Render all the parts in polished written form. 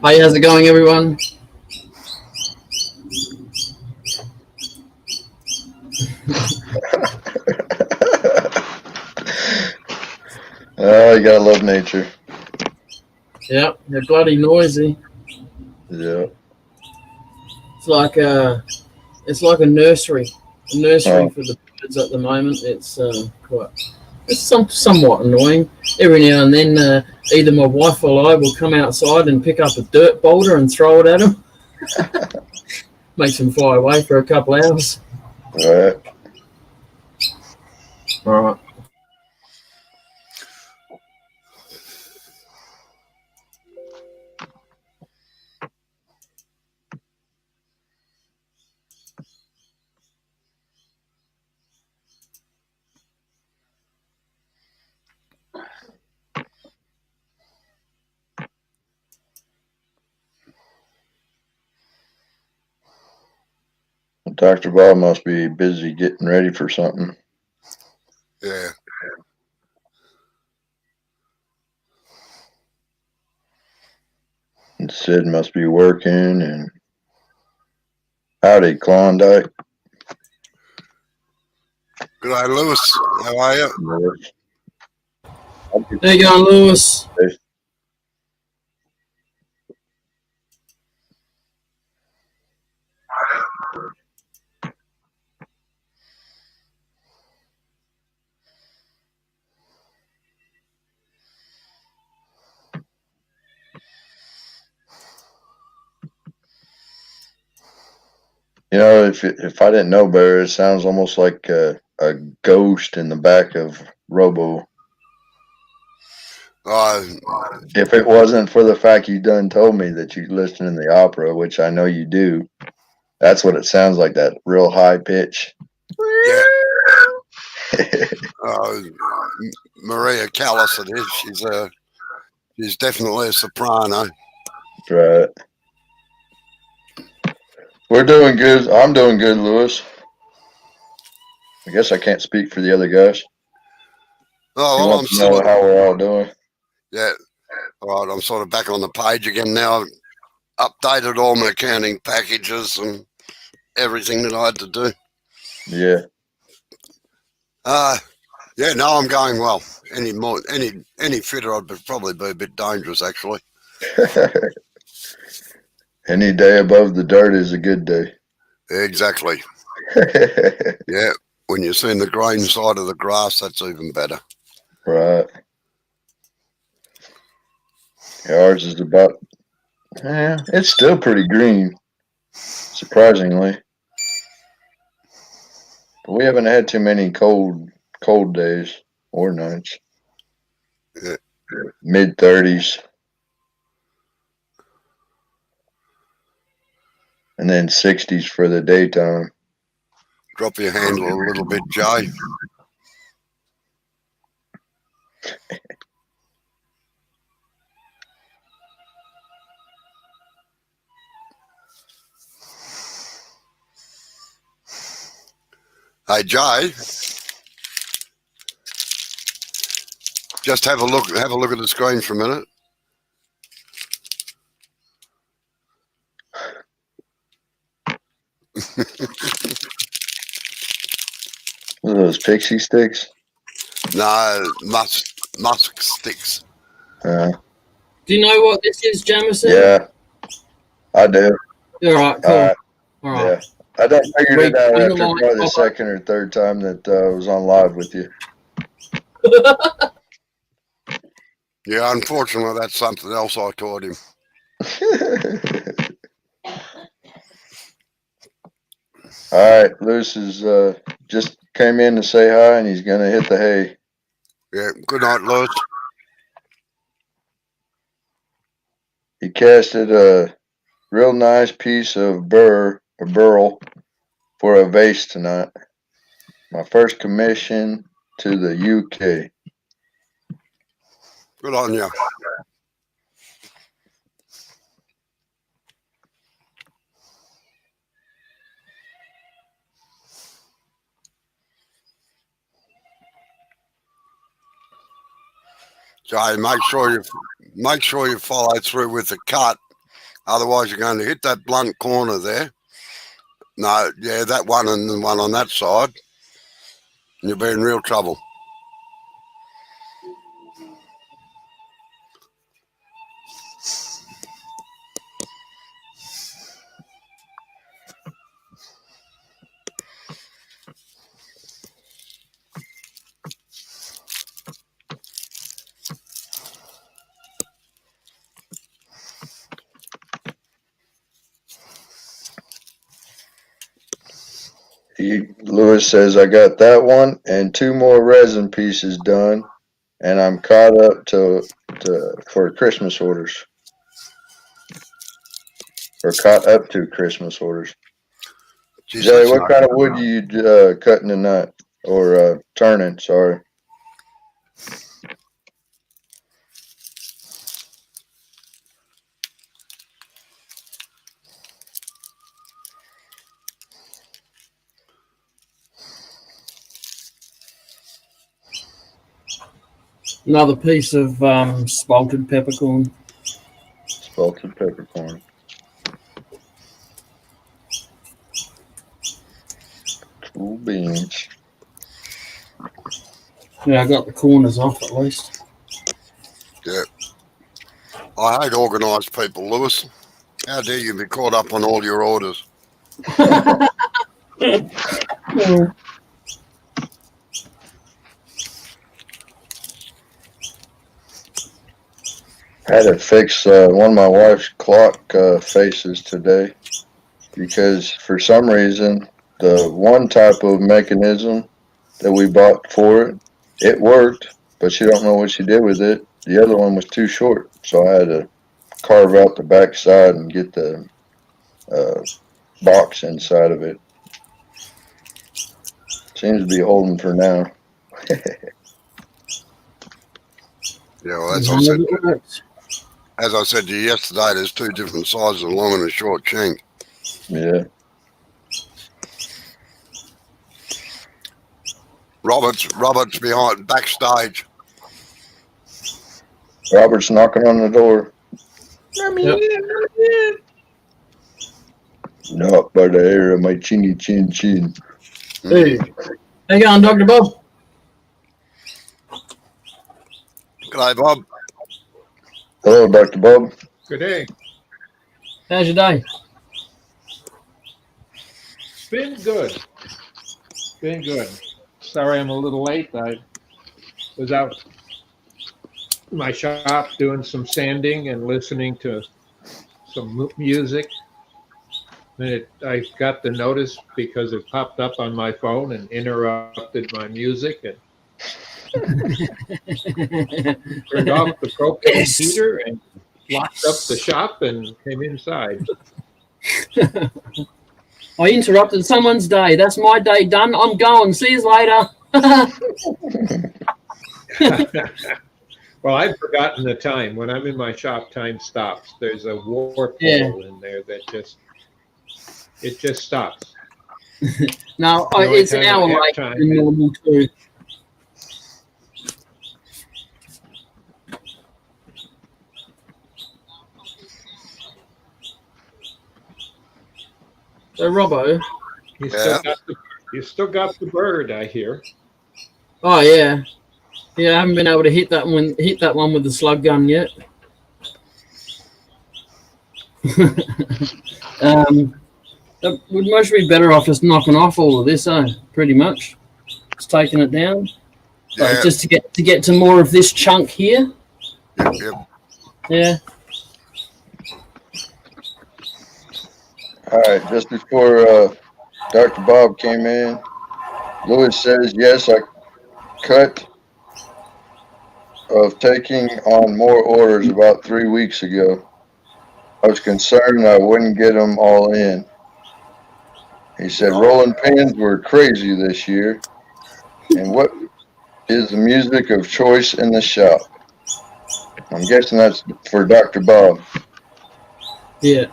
Hey, how's it going, everyone? Oh, you gotta love nature. Yep, they're bloody noisy. Yeah. It's like a nursery Oh, for the birds at the moment. It's somewhat annoying. Every now and then, either my wife or I will come outside and pick up a dirt boulder and throw it at them. Makes them fly away for a couple hours. right. All right. Dr. Bob must be busy getting ready for something. Yeah. And Sid must be working. And howdy, Klondike. Good day, Lewis. How are you? There you go, Lewis. You know, if I didn't know better, it sounds almost like a ghost in the back of Robo. If it wasn't for the fact you done told me that you listen in the opera, which I know you do, that's what it sounds like, that real high pitch. Yeah. Maria Callas, it is. She's definitely a soprano. Right. We're doing good. I'm doing good, Lewis. I guess I can't speak for the other guys. Oh, He well, I'm wants to know still. how we're all doing. Yeah. All right, I'm sort of back on the page again now. I've updated all my accounting packages and everything that I had to do. Yeah. Yeah, no, I'm going well. Any fitter, I'd probably be a bit dangerous, actually. Any day above the dirt is a good day. Exactly. Yeah, when you're seeing the green side of the grass, that's even better. Right. Ours is about, it's still pretty green, surprisingly. But we haven't had too many cold days or nights. Yeah. Mid 30s. And then 60s for the daytime. Drop your handle a little bit, Jay. Hey, Jay. Just have a look at the screen for a minute. What are those pixie sticks? No, musk sticks. Do you know what this is, Jamison? Yeah, I do. All right, cool. All right. Yeah. I done figured it out Bring after the mic probably the up. second or third time that I was on live with you. Yeah, unfortunately, that's something else I taught him. All right, Luce is just came in to say hi, and he's gonna hit the hay. Yeah, good night, Lewis. He casted a real nice piece of burl for a vase tonight. My first commission to the UK. Good on you. Jay, make sure you follow through with the cut Otherwise, you're going to hit that blunt corner there. No, yeah, that one and the one on that side. And you'll be in real trouble. Lewis says, I got that one and 2 more resin pieces done, and I'm caught up for Christmas orders. Or caught up to Christmas orders. Jeez, Jay, that's what not kind of good wood enough. you cutting tonight? Or turning, sorry. Another piece of spalted peppercorn. Salted peppercorn. Cool beans. Yeah, I got the corners off at least. Yeah. I hate organised people, Lewis. How dare you be caught up on all your orders? Well, Had to fix one of my wife's clock faces today because for some reason the one type of mechanism that we bought for it worked, but she don't know what she did with it. The other one was too short, so I had to carve out the back side and get the box inside of it. Seems to be holding for now. Yeah, well, none of it works. as I said to you yesterday, there's 2 different sizes, a long and a short chink. Yeah. Robert's behind backstage. Robert's knocking on the door. Yep. Not by the hair of my chinny chin chin. Hey, how you going, Dr. Bob? G'day, Bob. Hello, Dr. Bob. Good day. How's your day? Been good. Been good. Sorry I'm a little late. I was out in my shop doing some sanding and listening to some music. And I got the notice because it popped up on my phone and interrupted my music and turned off the propane heater and locked up the shop and came inside. I interrupted someone's day. That's my day done. I'm going. See you later. Well, I've forgotten the time. When I'm in my shop, time stops. There's a warp Yeah. hole in there that just stops. No, The only it's an time I hour have late time than is- normal too. So, Robbo. You still got the bird, I hear. Oh yeah, yeah. I haven't been able to hit that one with the slug gun yet. That would most be better off just knocking off all of this, pretty much. Just taking it down. Yeah, But just to get to more of this chunk here. yep. Yeah. All right, just before Dr. Bob came in, Lewis says, yes, I cut of taking on more orders about 3 weeks ago. I was concerned I wouldn't get them all in. He said rolling pins were crazy this year. And what is the music of choice in the shop? I'm guessing that's for Dr. Bob. Yeah.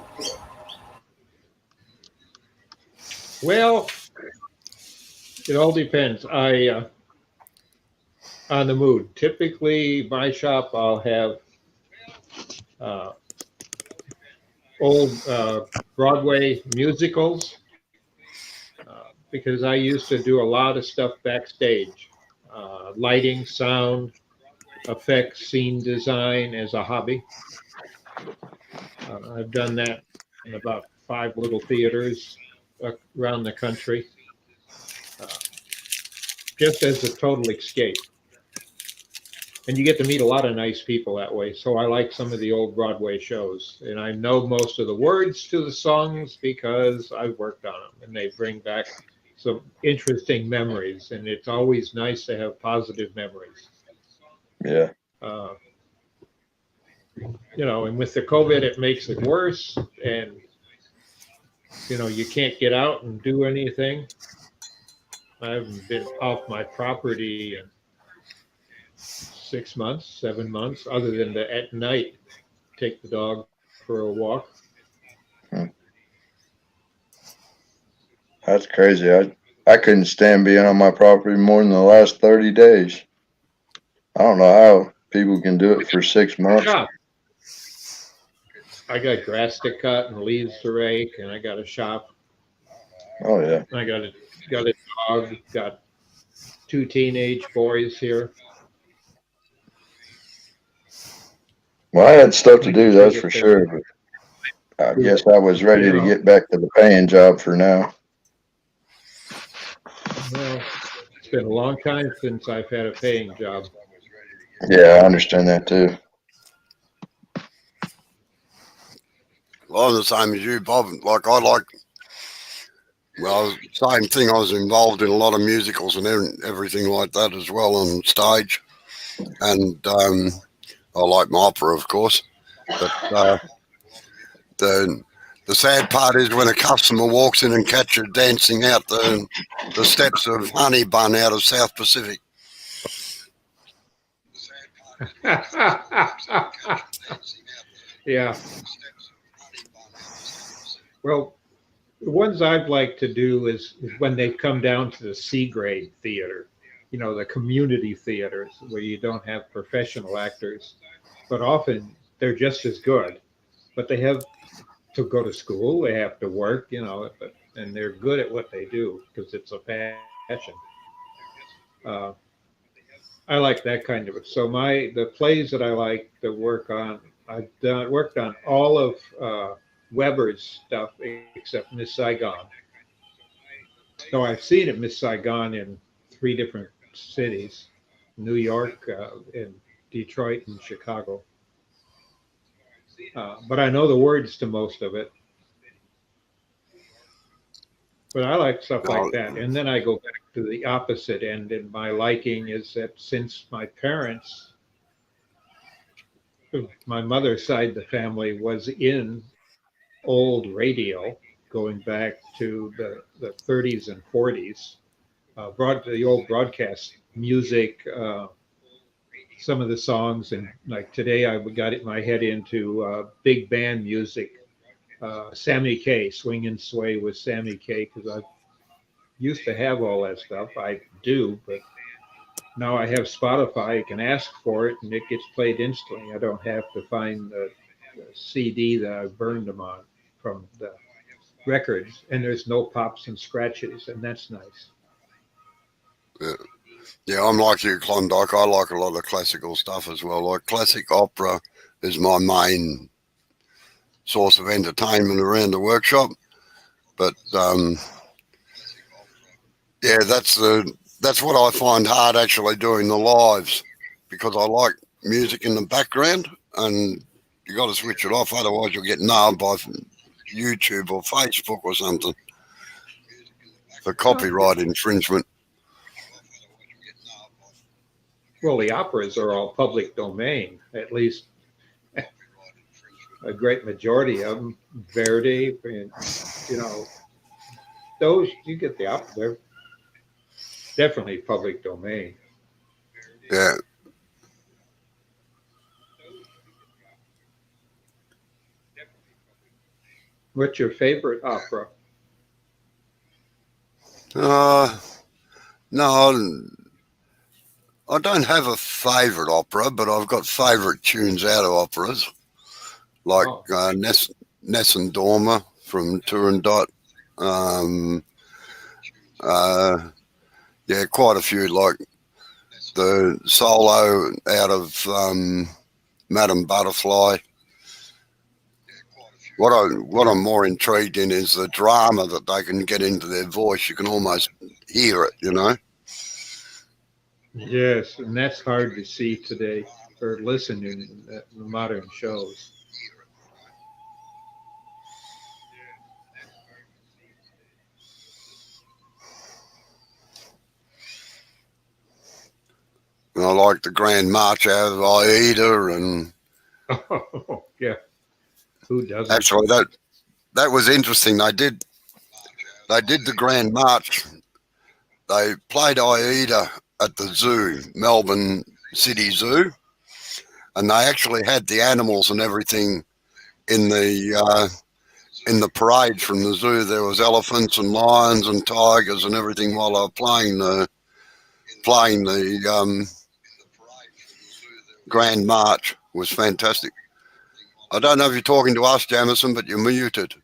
Well, it all depends. On the mood. Typically, my shop, I'll have old Broadway musicals because I used to do a lot of stuff backstage, lighting, sound, effects, scene design as a hobby. I've done that in about 5 little theaters around the country, uh, just as a total escape. And you get to meet a lot of nice people that way. So I like some of the old Broadway shows, and I know most of the words to the songs because I've worked on them, and they bring back some interesting memories. And it's always nice to have positive memories. Yeah. Uh, and with the COVID, it makes it worse. And, you can't get out and do anything. I haven't been off my property in 6 months, 7 months, other than at night, take the dog for a walk. That's crazy. I couldn't stand being on my property more than the last 30 days. I don't know how people can do it for 6 months. Yeah. I got grass to cut and leaves to rake, and I got a shop. Oh yeah. I got a dog, got 2 teenage boys here. Well, I had stuff to do, that's for sure, but I guess I was ready to get back to the paying job for now. Well, it's been a long time since I've had a paying job. Yeah, I understand that too. Well, I'm the same as you, Bob. Same thing. I was involved in a lot of musicals and everything like that as well on stage. And I like my opera, of course. But the sad part is when a customer walks in and catches you dancing out the steps of Honey Bun out of South Pacific. Yeah. Well, the ones I'd like to do is when they come down to the C grade theater, the community theaters where you don't have professional actors, but often they're just as good, but they have to go to school, they have to work, and they're good at what they do because it's a passion. I like that kind of it. So the plays that I like to work on, I've worked on all of Weber's stuff except Miss Saigon. So I've seen it, Miss Saigon, in 3 different cities: New York, in Detroit, and Chicago. But I know the words to most of it. But I like stuff like that. And then I go back to the opposite end, and my liking is that since my parents, my mother's side of the family, was in old radio going back to the 30s and 40s, the old broadcast music, some of the songs, and like today I got my head into big band music. Sammy Kaye, Swing and Sway with Sammy Kaye, because I used to have all that stuff. I do, but now I have Spotify. I can ask for it, and it gets played instantly. I don't have to find the CD that I burned them on from the records, and there's no pops and scratches, and that's nice. Yeah, I'm like you, Klondike. I like a lot of classical stuff as well. Like classic opera is my main source of entertainment around the workshop. But yeah, that's what I find hard actually doing the lives, because I like music in the background, and you got to switch it off, otherwise you'll get nailed by YouTube or Facebook or something for copyright infringement. Well, the operas are all public domain, at least a great majority of them. Verdi, and, those, you get the opera, they're definitely public domain. Yeah. What's your favorite opera? No, I don't have a favourite opera, but I've got favourite tunes out of operas, like Ness and Dormer from Turandot. Yeah, quite a few, like the solo out of Madam Butterfly. What I'm more intrigued in is the drama that they can get into their voice. You can almost hear it, you know. Yes, and that's hard to see today or listen in the modern shows. And I like the Grand March out of Aida, and Oh, yeah. Who doesn't? actually that was interesting. They did the Grand March. They played Aida at the zoo, Melbourne City Zoo, and they actually had the animals and everything in the parade from the zoo. There was elephants and lions and tigers and everything while they were playing the Grand March. It was fantastic. I don't know if you're talking to us, Jamison, but you're muted.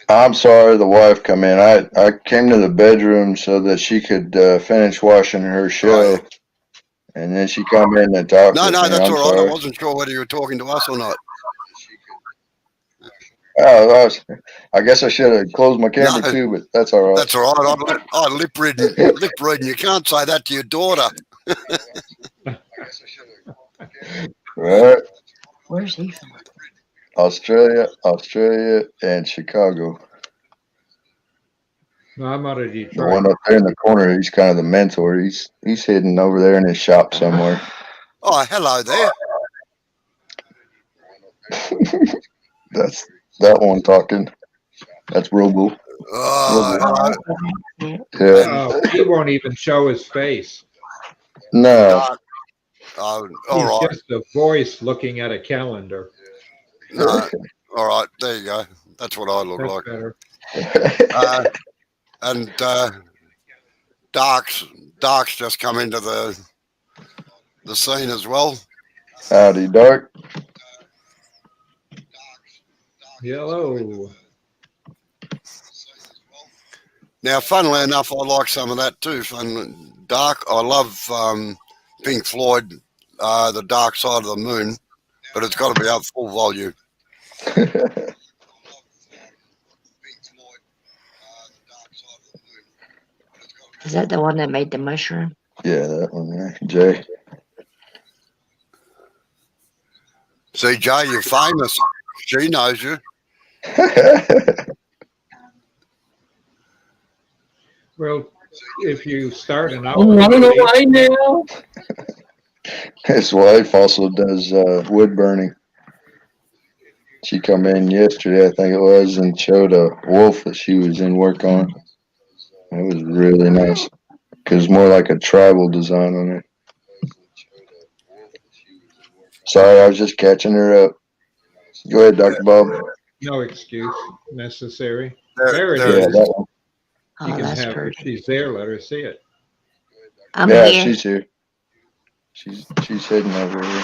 I'm sorry, the wife come in. I came to the bedroom so that she could finish watching her show, Right. and then she come in and talk No, with no, me. that's I'm all right. sorry. I wasn't sure whether you were talking to us or not. Oh, I guess I should have closed my camera No, too, but that's all right. That's all right. I lip reading. You can't say that to your daughter. Right. Where's he from? Australia, and Chicago. No, I'm out of The Detroit. one up there in the corner, he's kind of the mentor. He's hidden over there in his shop somewhere. Oh, hello there. That's that one talking. That's Robo. Oh, Yeah. Yeah. He won't even show his face. No. all He's right. just a voice looking at a calendar. No, all right. There you go. That's what I look That's like. better. And Dark's just come into the scene as well. Howdy, Dark. Hello. Now, funnily enough, I like some of that too. Dark. I love Pink Floyd, The Dark Side of the Moon, but it's got to be up full volume. Is that the one that made the mushroom? Yeah, that one there. Jay. See, Jay, you're famous. She knows you. Well, if you start an hour I'm running early, away now. His wife also does wood burning. She come in yesterday, I think it was, and showed a wolf that she was in work on. It was really nice. Cause more like a tribal design on it. Sorry, I was just catching her up. Go ahead, Dr. Bob. no excuse necessary. There There it it Yeah, is. is. that one. Oh, You can that's have, if pretty. she's there, let her see it. I'm Yeah, here. she's here. She's hidden over here.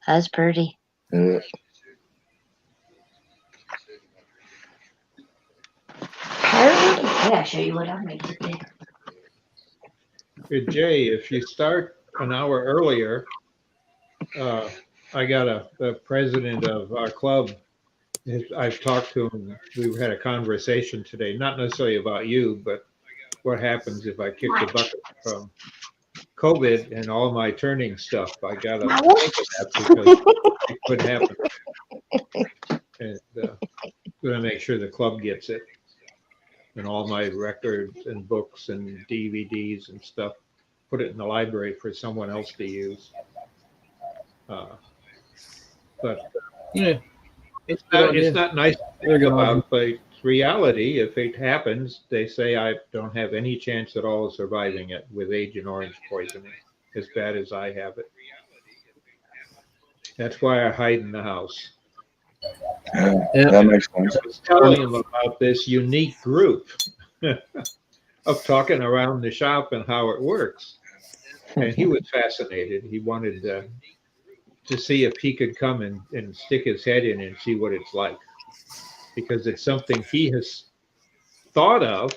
That's pretty. Yeah. I'll show you what I made today. Hey, Jay, if you start an hour earlier, I got the president of our club. I've talked to him. We had a conversation today, not necessarily about you, but what happens if I kick the bucket from COVID and all my turning stuff. I got to think of that because it could happen. And going to make sure the club gets it. And all my records and books and DVDs and stuff, put it in the library for someone else to use. But Yeah. It's a good it's idea. not nice to Very think good idea. about, but it's reality. If it happens, they say I don't have any chance at all of surviving it with Agent Orange poisoning, as bad as I have it. That's why I hide in the house. Yeah. That makes sense. I was telling him about this unique group of talking around the shop and how it works. and he was fascinated. He wanted to see if he could come and stick his head in and see what it's like, because it's something he has thought of,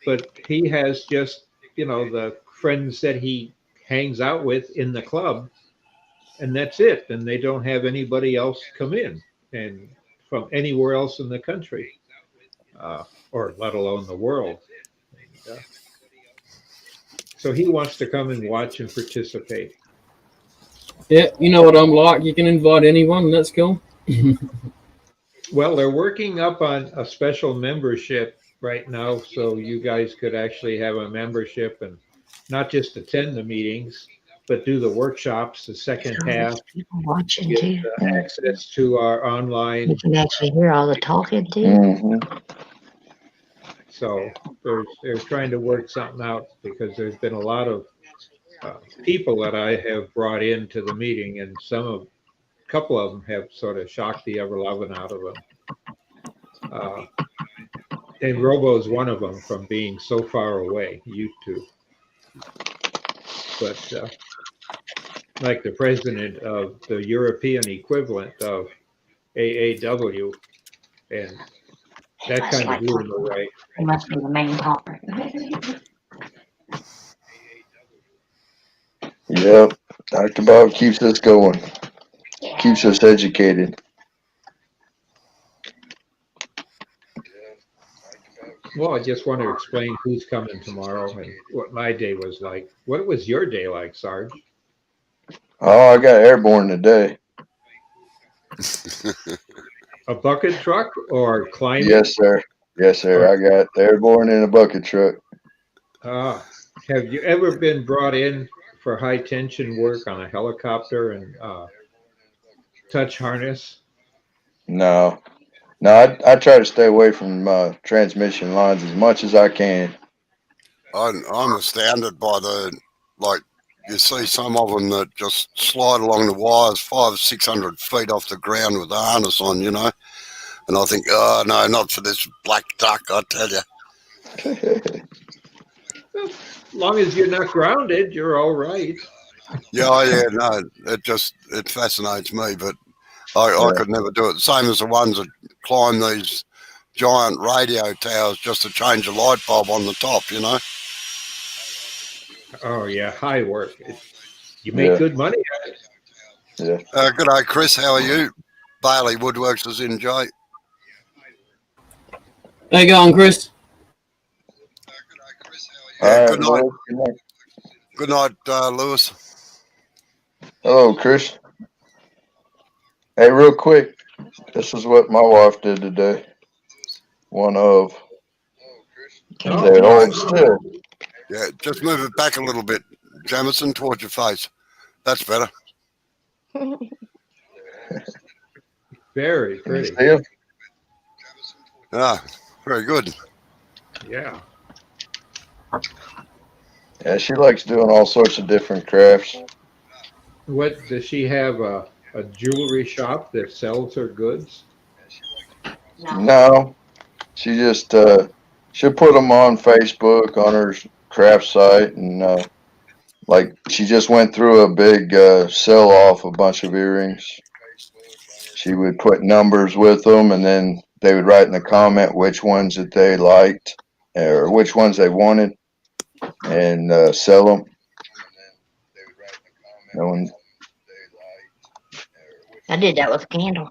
but he has just, the friends that he hangs out with in the club, and that's it. And they don't have anybody else come in and from anywhere else in the country, or let alone the world. And, so he wants to come and watch and participate. Yeah, you know what I'm like. You can invite anyone. That's cool. Well, they're working up on a special membership right now, so you guys could actually have a membership and not just attend the meetings, but do the workshops, the second half, People watching get too. access to our You online. can actually hear all the talking too. Mm-hmm. So they're trying to work something out, because there's been a lot of people that I have brought into the meeting, and a couple of them have sort of shocked the ever loving out of them. And Robo is one of them, from being so far away, YouTube. But like the president of the European equivalent of AAW, and He that must kind of like blew him talking. away. He must be the main talker. Yep. Dr. Bob keeps us going, keeps us educated. Well, I just want to explain who's coming tomorrow and what my day was like. What was your day like, Sarge? Oh, I got airborne today. A bucket truck or climbing? Yes, sir. Yes, sir. I got airborne in a bucket truck. Have you ever been brought in for high tension work on a helicopter and touch harness? No. No, I try to stay away from transmission lines as much as I can. I'm astounded by you see some of them that just slide along the wires 500-600 feet off the ground with the harness on, and I think, oh no, not for this black duck, I tell you. As long as you're not grounded, you're all right. Yeah, no, it fascinates me, but I could never do it. Same as the ones that climb these giant radio towers just to change a light bulb on the top, Oh yeah, high work. You make good money at it. Yeah. Good day, Chris. How are you? Bailey Woodworks is in, Jay. How you going, Chris? Yeah, All right, good night. Good night, Lewis. Hello, Chris. Hey, real quick, this is what my wife did today. One of. They hold still. Yeah, just move it back a little bit, Jamison, towards your face. That's better. Very pretty. Still? Ah, very good. Yeah. Yeah, she likes doing all sorts of different crafts. What does she have? A jewelry shop that sells her goods? No, she just she'll put them on Facebook on her craft site, and like she just went through a big sell off a bunch of earrings. She would put numbers with them, and then they would write in the comment which ones that they liked or which ones they wanted, and sell them. I did that with a candle.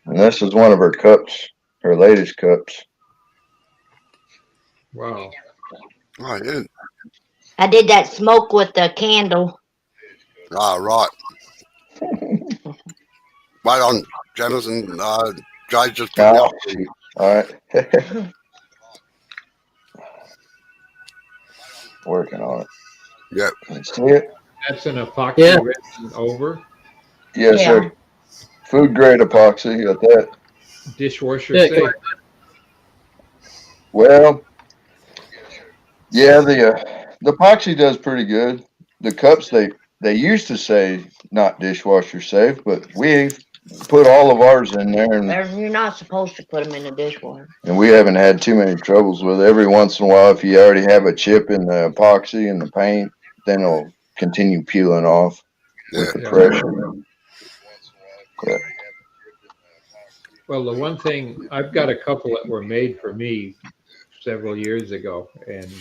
And this is one of her cups, her latest cups. Wow. Oh, yeah. I did that smoke with the candle. Ah, right. Wait on, Jamison. Jay just put me up. All right. Working on it. Yep. Can you see it? That's an epoxy written over. Yes, Yeah. sir. Food grade epoxy, got that. Dishwasher safe. Well, yeah, the epoxy does pretty good. The cups they used to say not dishwasher safe, but we've put all of ours in there, and You're not supposed to put them in the dishwasher. we haven't had too many troubles with it. Every once in a while, if you already have a chip in the epoxy and the paint, then it'll continue peeling off with the pressure. But, Well, the one thing, I've got a couple that were made for me several years ago, and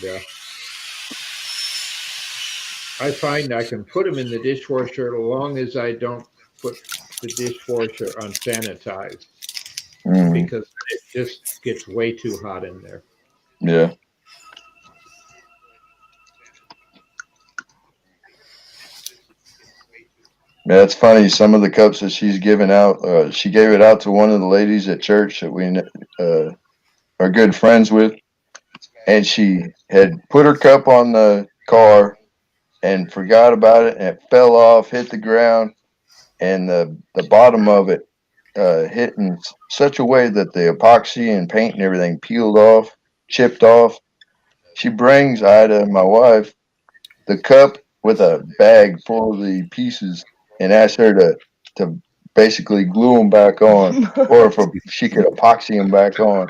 I find I can put them in the dishwasher as long as I don't put the dishwasher unsanitized, because it just gets way too hot in there. yeah. Yeah, it's funny. Some of the cups that she's given out, she gave it out to one of the ladies at church that we are good friends with, and she had put her cup on the car and forgot about it, and it fell off, hit the ground, and the bottom of it hit in such a way that the epoxy and paint and everything peeled off, chipped off. She brings Ida, my wife, the cup with a bag full of the pieces and asks her to basically glue them back on, or if she could epoxy them back on.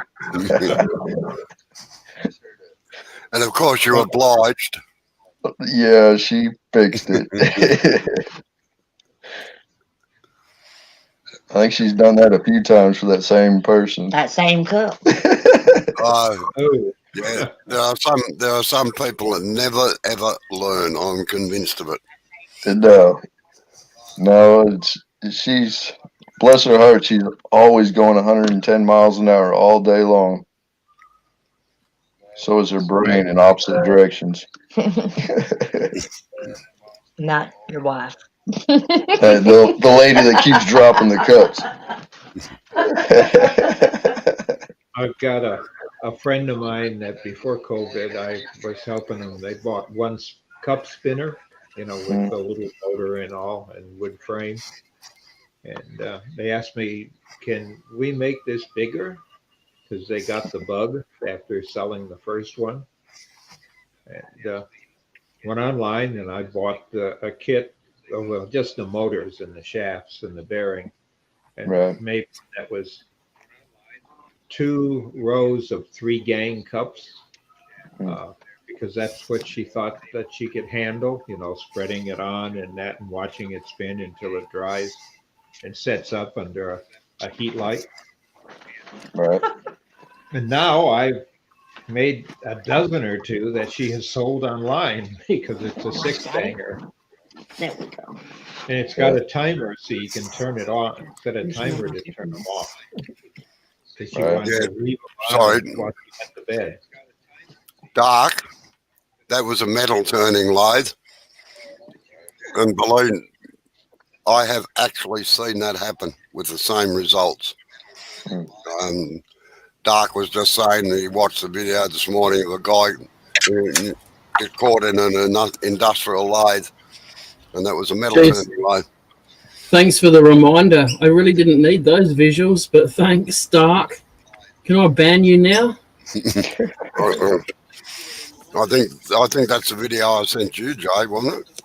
And of course, you're obliged. Yeah, she fixed it. I think she's done that a few times for that same person. That same cup. Oh, Yeah, there are some people that never ever learn. I'm convinced of it. No, she's, bless her heart, she's always going 110 miles an hour all day long. So is her brain in opposite directions. Not your wife. The lady that keeps dropping the cups. I've got a friend of mine that before COVID, I was helping them. They bought one cup spinner, with the little motor and all, and wood frame. And they asked me, can we make this bigger? Because they got the bug after selling the first one. And went online and I bought a kit of just the motors and the shafts and the bearing. And made that was 2 rows of 3 gang cups, because that's what she thought that she could handle, spreading it on and that and watching it spin until it dries and sets up under a heat light. Right. And now I've made a dozen or 2 that she has sold online because it's a 6-banger. There we go. And it's got a timer so you can turn it on. Set a timer to turn them off. Because she wanted to leave them on while she went to bed. Dark. That was a metal turning lathe. And believe I have actually seen that happen with the same results. Dark was just saying that he watched the video this morning of a guy who get caught in an industrial lathe, and that was a metal turning lathe. Thanks for the reminder. I really didn't need those visuals, but thanks, Dark. Can I ban you now? I think that's the video I sent you, Jay, wasn't it?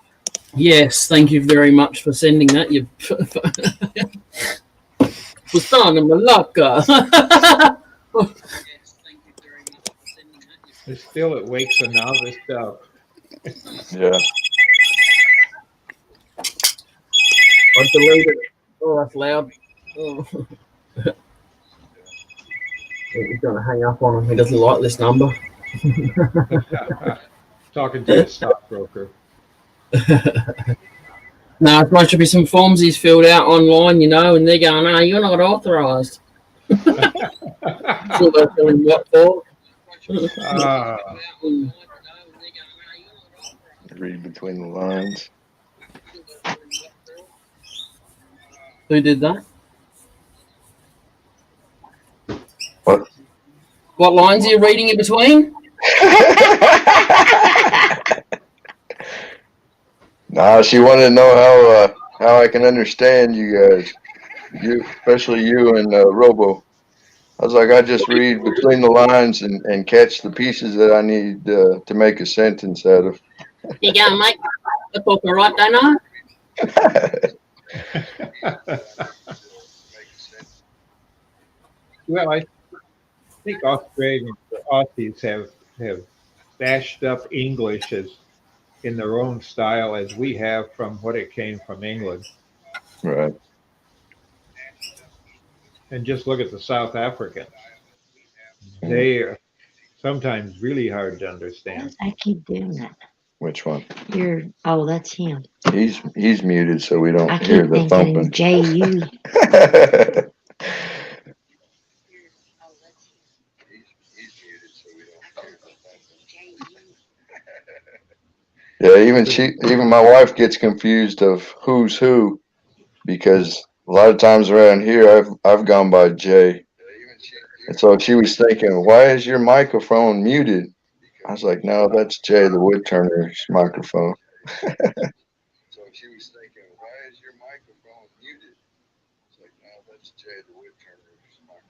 Yes, thank you very much for sending that. You Pustana Malaka. Still, it wakes a novice up. Yeah. I deleted it. Oh, that's loud. Oh. He's going to hang up on him. He doesn't like this number. Talking to a stockbroker. No, there should be some forms he's filled out online, and they're going, no, you're not authorised. So they're filling what for? Read between the lines. Who did that? What lines are you reading in between? Nah, she wanted to know how I can understand you guys, especially you and Robo. I was like, I just read between the lines and catch the pieces that I need to make a sentence out of. You gonna make the book right, don't I? Well, I think Australians or Aussies have bashed up English as in their own style as we have from what it came from England. Right. And just look at the South Africans. Mm. They are sometimes really hard to understand. I keep doing that. Which one? Oh, that's him. He's muted, so we don't I hear keep the thinking thumping. J.U. Yeah, even my wife gets confused of who's who because a lot of times around here I've gone by Jay, and so she was thinking, "Why is your microphone muted?" I was like, "No, that's Jay, the wood turner's microphone." So she was thinking, "Why is your microphone muted?" It's like, "No, that's Jay, the wood turner's microphone."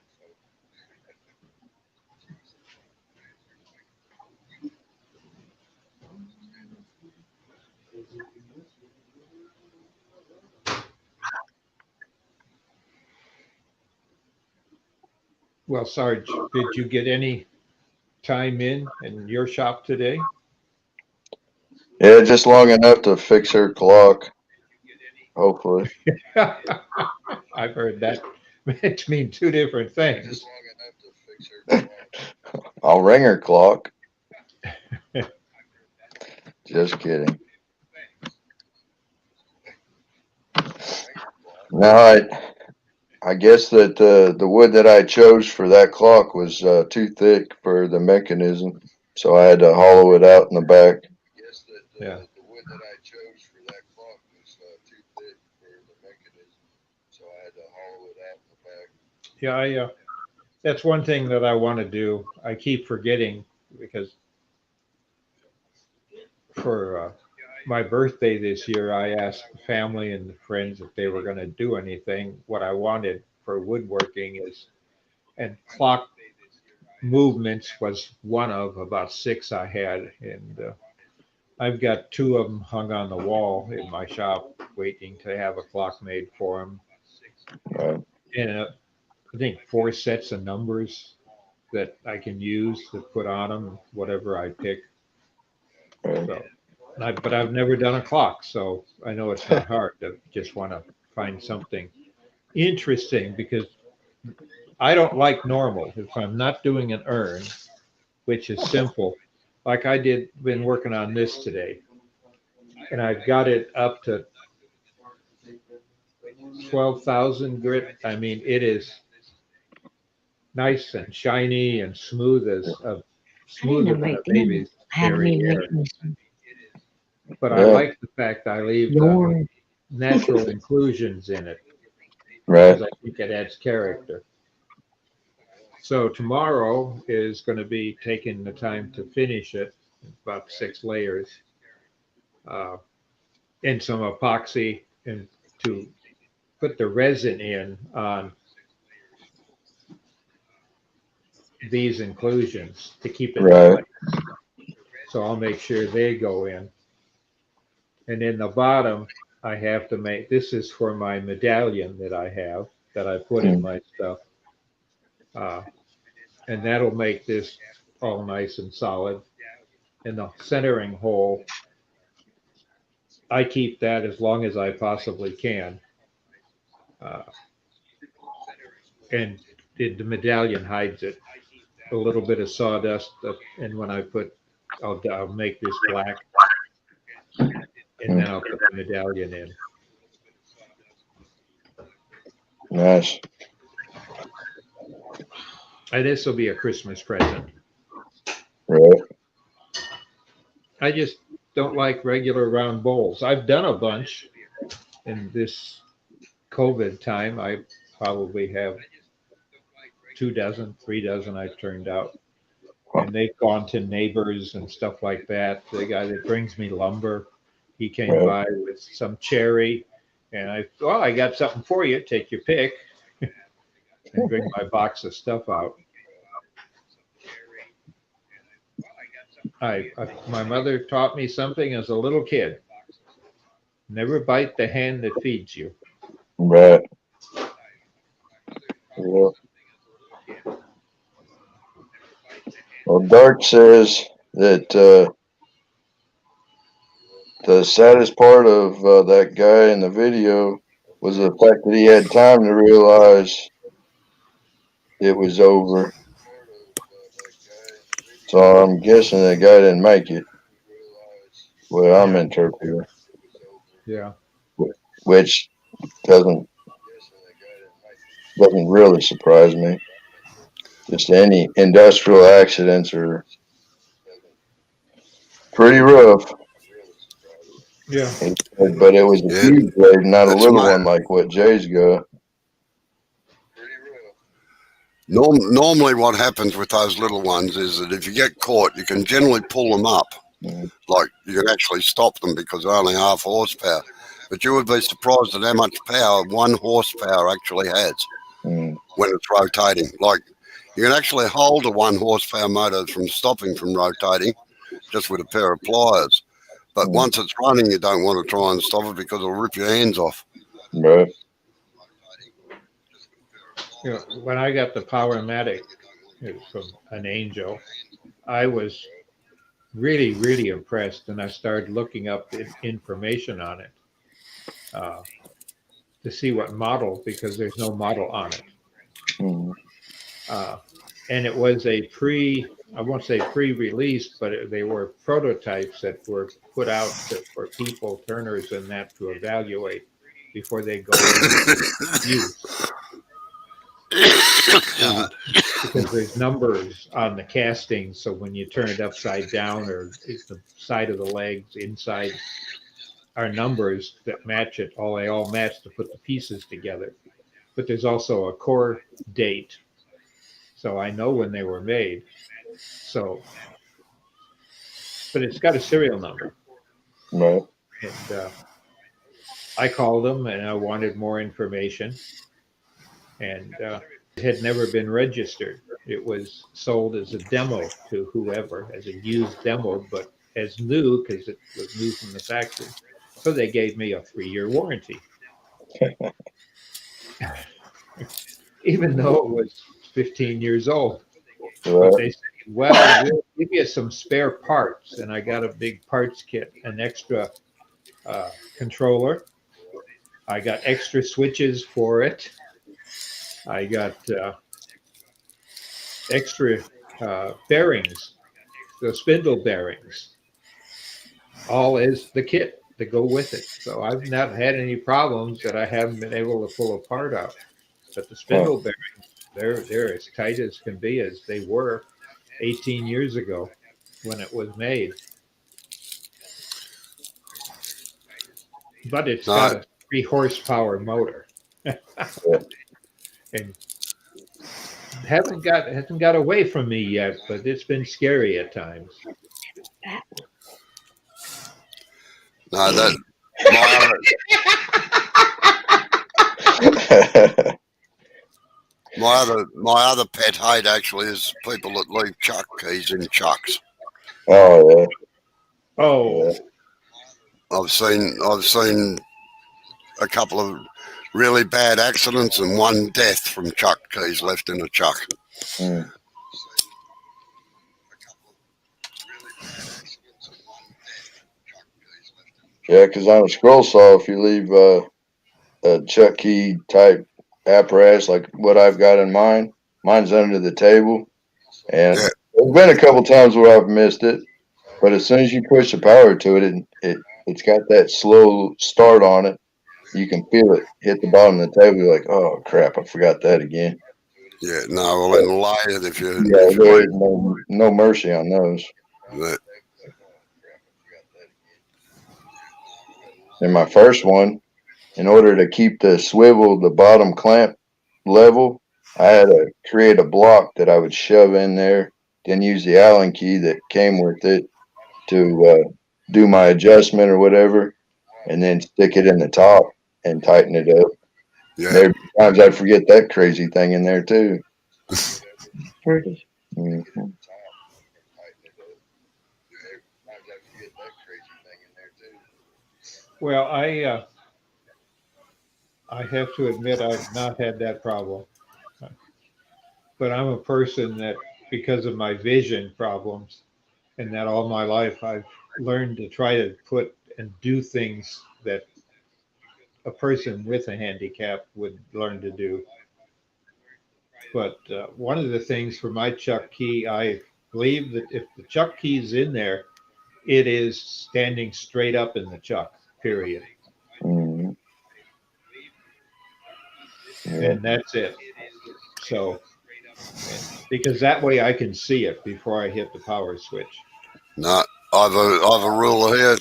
Well, Sarge, did you get any time in your shop today? Yeah, just long enough to fix her clock, hopefully. I've heard that meant to mean two different things. I'll ring her clock. Just kidding. No, I guess that the wood that I chose for that clock was too thick for the mechanism, so I had to hollow it out in the back. Yeah. The wood that I chose for that clock was too thick for the mechanism, so I had to hollow it out in the back. Yeah, that's one thing that I want to do. I keep forgetting because for my birthday this year, I asked the family and the friends if they were going to do anything. What I wanted for woodworking is, and clock movements was one of about six I had, and I've got two of them hung on the wall in my shop, waiting to have a clock made for them. Right. And I think four sets of numbers that I can use to put on them, whatever I pick. Right. So, but I've never done a clock, so I know it's not hard to just want to find something interesting because I don't like normal. If I'm not doing an urn, which is simple, like I did, been working on this today, and I've got it up to 12,000 grit. I mean, it is nice and shiny and smooth as I didn't know smoother than a back then baby's how to be derriere. making some But I Yeah. like the fact I leave the yarn. natural inclusions in it Right. because I think it adds character. So tomorrow is going to be taking the time to finish it, about 6 layers, uh, and some epoxy, and to put the resin in on these inclusions to keep it in Right. place. So I'll make sure they go in. And in the bottom, I have to make, this is for my medallion that I have, that I put in my stuff. And that'll make this all nice and solid. And the centering hole, I keep that as long as I possibly can. Uh, and the medallion hides it. A little bit of sawdust, and when I put, I'll make this black, and then I'll put the medallion in. Nice. And this will be a Christmas present. Right. I just don't like regular round bowls. I've done a bunch in this COVID time. I probably have 2 dozen, 3 dozen I've turned out. And they've gone to neighbors and stuff like that. The guy that brings me lumber, he came Right. by with some cherry, and I got something for you. Take your pick, and bring my box of stuff out. My mother taught me something as a little kid. Never bite the hand that feeds you. Right. Yeah. Well, Dark says that the saddest part of that guy in the video was the fact that he had time to realize it was over. So I'm guessing the guy didn't make it. Well, I'm Yeah. interpreting, Yeah. which doesn't really surprise me. Just any industrial accidents are pretty rough. Yeah. But it was a Yeah, huge blade, not a that's little my one like what Jay's got. normally what happens with those little ones is that if you get caught, you can generally pull them up. Mm, Like you can actually stop them because they're only half horsepower. But you would be surprised at how much power 1 horsepower actually has mm, when it's rotating. Like you can actually hold a 1 horsepower motor from stopping from rotating just with a pair of pliers. But mm. once it's running, you don't want to try and stop it because it'll rip your hands off. Right. You know, when I got the Powermatic from an Angel, I was really, really impressed, and I started looking up information on it uh, to see what model, because there's no model on it. Mm, And it was I won't say pre-released, but they were prototypes that were put out for people, turners, and that to evaluate before they go into use. Because there's numbers on the casting, so when you turn it upside down or it's the side of the legs inside are numbers that match it. They all match to put the pieces together. But there's also a core date, so I know when they were made. So, but it's got a serial number, right. and I called them and I wanted more information, and it had never been registered. It was sold as a demo to whoever, as a used demo, but as new because it was new from the factory. So they gave me a 3-year warranty, even though it was 15 years old. But Right. they said, well, we'll give you some spare parts. And I got a big parts kit, an extra controller. I got extra switches for it. I got extra bearings, the spindle bearings, all as the kit to go with it. So I've not had any problems that I haven't been able to pull a part out. But the Huh. spindle bearings, they're as tight as can be, as they were 18 years ago when it was made. But it's got No, a 3 horsepower motor, Yeah. and hasn't got away from me yet. But it's been scary at times. no, that my other my other pet hate actually is people that leave chuck keys in chucks. Oh yeah. Oh, Yeah. I've seen a couple of really bad accidents and 1 death from chuck keys left in a chuck. Mm. Yeah, because on a scroll saw, if you leave a chuck key type apparatus like what I've got in mine, mine's under the table, and Yeah, there's been a couple times where I've missed it. But as soon as you push the power to it, it's got that slow start on it. You can feel it hit the bottom of the table. You're like, oh crap, I forgot that again. yeah. No, well, But, it'll lay it if you yeah, leave there's no mercy on those. that. In my first one, in order to keep the bottom clamp level, I had to create a block that I would shove in there, then use the Allen key that came with it to do my adjustment or whatever, and then stick it in the top and tighten it up. Yeah. There'd be times I'd forget that crazy thing in there too. Mhm. well, I have to admit I've not had that problem. But I'm a person that because of my vision problems, and that all my life I've learned to try to put and do things that a person with a handicap would learn to do. But one of the things for my chuck key, I believe that if the chuck key is in there, it is standing straight up in the chuck, period. Mhm. Yeah. And that's it. So, because that way I can see it before I hit the power switch. No, I've a rule here.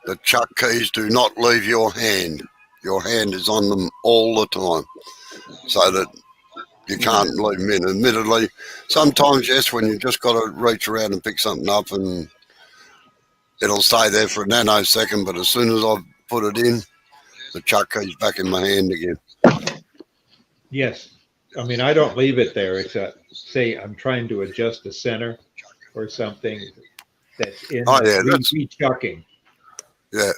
The chuck keys do not leave your hand. Your hand is on them all the time, so that you can't leave them in. Admittedly, sometimes yes, when you just got to reach around and pick something up, and it'll stay there for a nanosecond. But as soon as I put it in, the chuck key's back in my hand again. Yes. I mean, I don't leave it there except say I'm trying to adjust a center or something that's in Oh the yeah, that's re-chucking. yeah.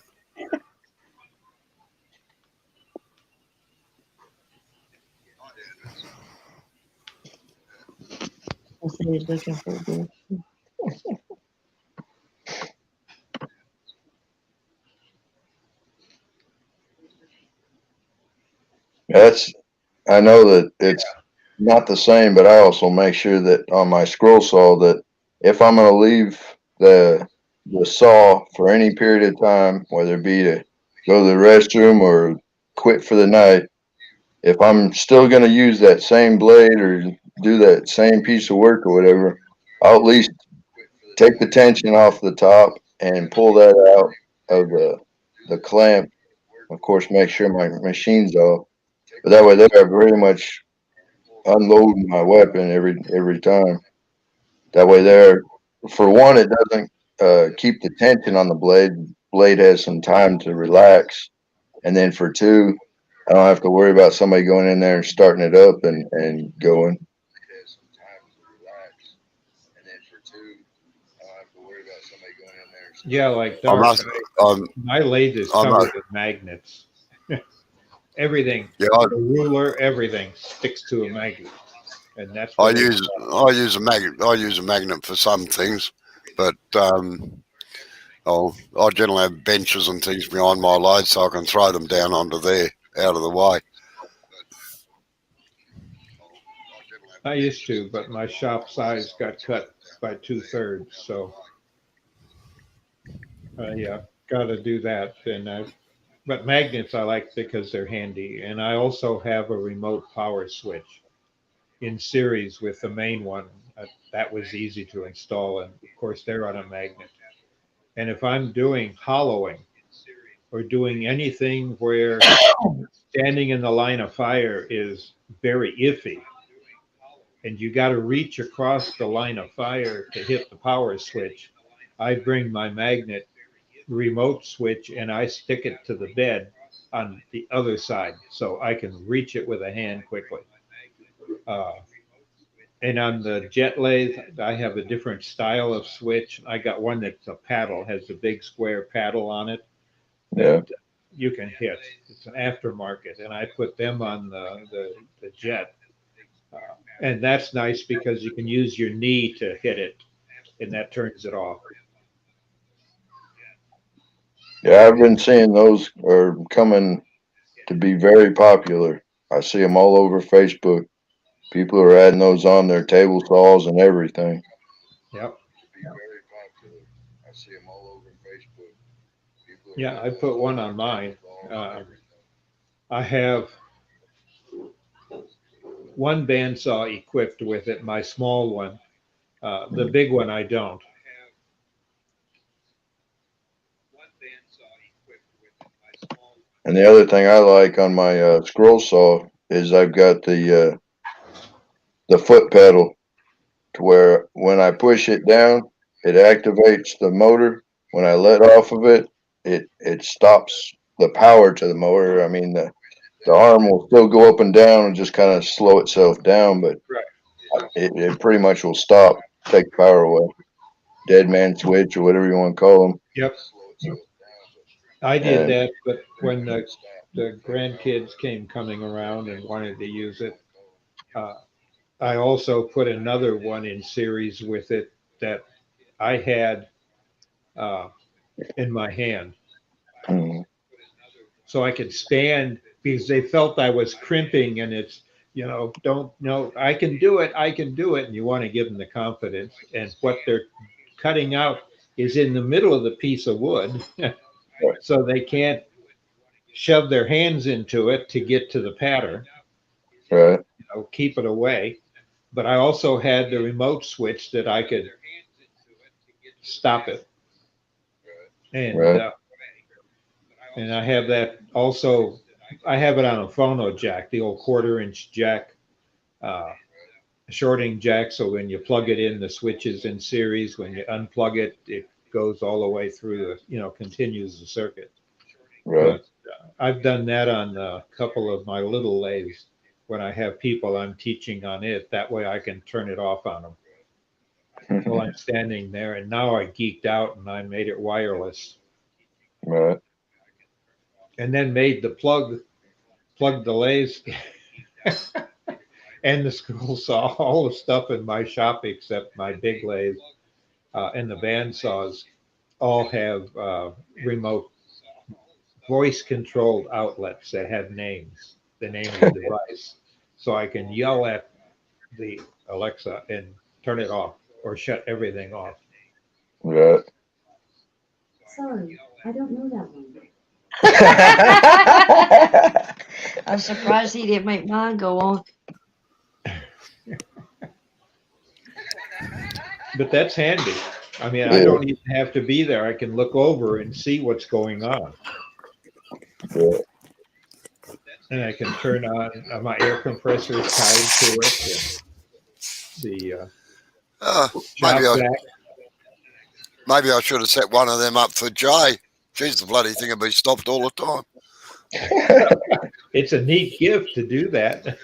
I see he's looking for this. That's, I know that it's not the same, but I also make sure that on my scroll saw that if I'm going to leave the saw for any period of time, whether it be to go to the restroom or quit for the night, if I'm still going to use that same blade or do that same piece of work or whatever, I'll at least take the tension off the top and pull that out of the clamp. Of course, make sure my machine's off. But that way, there, I pretty much unload my weapon every time. That way, there, for one, it doesn't keep the tension on the blade. Blade has some time to relax, and then for two, I don't have to worry about somebody going in there and starting it up and going. Yeah, like I dark. must. Um, My lathe is I covered must. with magnets. Everything, Yeah, the ruler, everything sticks to a magnet, and that's I what it. use I use a magnet. I use a magnet for some things, but I generally have benches and things behind my load, so I can throw them down onto there, out of the way. I used to, but my shop size got cut by 2/3, so yeah, got to do that. And but magnets I like because they're handy, and I also have a remote power switch in series with the main one. That was easy to install, and of course they're on a magnet. And if I'm doing hollowing or doing anything where standing in the line of fire is very iffy, and you got to reach across the line of fire to hit the power switch, I bring my magnet remote switch and I stick it to the bed on the other side so I can reach it with a hand quickly. Uh, and on the jet lathe, I have a different style of switch. I got one that's a paddle, has a big square paddle on it Yeah. that you can hit. It's an aftermarket, and I put them on the jet. Uh, and that's nice because you can use your knee to hit it, and that turns it off. Yeah, I've been seeing those are coming to be very popular. I see them all over Facebook. People are adding those on their table saws and everything. Yep. Yeah, I put one on mine. I have one bandsaw equipped with it, my small one. The big one I don't. And the other thing I like on my scroll saw is I've got the foot pedal to where when I push it down, it activates the motor. When I let off of it, it stops the power to the motor. I mean the arm will still go up and down and just kind of slow itself down, but it pretty much will stop, take power away. Dead man switch or whatever you want to call them. Yep, I did And that, but when the grandkids came coming around and wanted to use it, uh, I also put another one in series with it that I had in my hand. Mm, So I could stand because they felt I was crimping and it's, don't know, I can do it, I can do it. And you want to give them the confidence. And what they're cutting out is in the middle of the piece of wood. So they can't shove their hands into it to get to the pattern, right, keep it away. But I also had the remote switch that I could stop it. And right. and I have that also. I have it on a phono jack, the old 1/4 inch jack, uh, shorting jack. So when you plug it in, the switch is in series. When you unplug it, it goes all the way through the, continues the circuit. Right. But I've done that on a couple of my little lathes when I have people I'm teaching on it. That way I can turn it off on them while I'm standing there. And now I geeked out and I made it wireless. Right. And then made the plug the lathes. And the school saw all the stuff in my shop except my big lathe and the band saws all have remote voice controlled outlets that have names, the name of the device. So I can yell at the Alexa and turn it off or shut everything off. Right. Sorry, I don't know that one. Right. I'm surprised he didn't make mine go on. But that's handy. I mean, I Yeah. don't even have to be there. I can look over and see what's going on. Yeah. And I can turn on my air compressor is tied to it. And the shop vac. Maybe I should have set one of them up for Jay. Geez, the bloody thing will be stopped all the time. It's a neat gift to do that.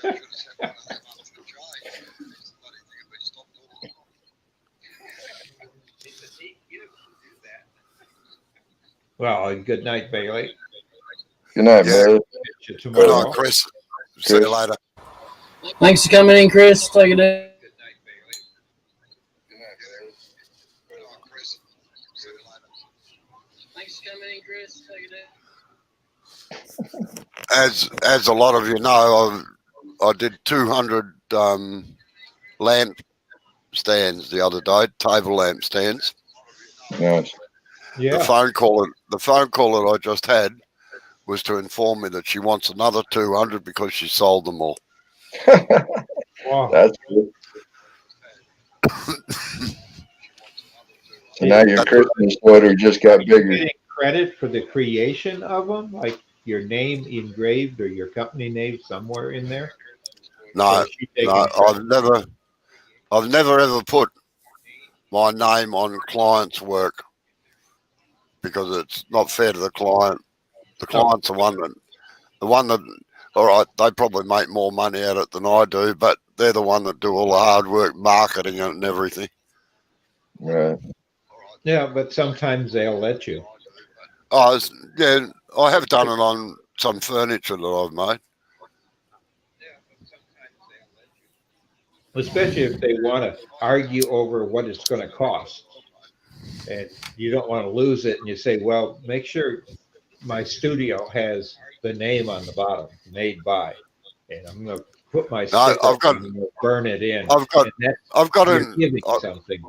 Well, good night, Bailey. Good night, Yeah. Bailey. Catch you Good tomorrow. night, Chris. See you Chris. later. Thanks for coming in, Chris. Take it easy. As a lot of you know, I did 200 lamp stands the other day, table lamp stands. Nice. Yeah. The phone call that I just had was to inform me that she wants another 200 because she sold them all. Wow. That's good. So now your Christmas sweater just got bigger. Getting credit for the creation of them, like your name engraved or your company name somewhere in there. No, I've never ever put my name on client's work because it's not fair to the client. The client's the one that, all right, they probably make more money at it than I do, but they're the one that do all the hard work, marketing it and everything. Right. Yeah, but sometimes they'll let you. Oh, yeah, I have done it on some furniture that I've made. Especially if they want to argue over what it's going to cost. And you don't want to lose it. And you say, well, make sure my studio has the name on the bottom, made by. And I'm going to put my sticker and burn it in. I've got something.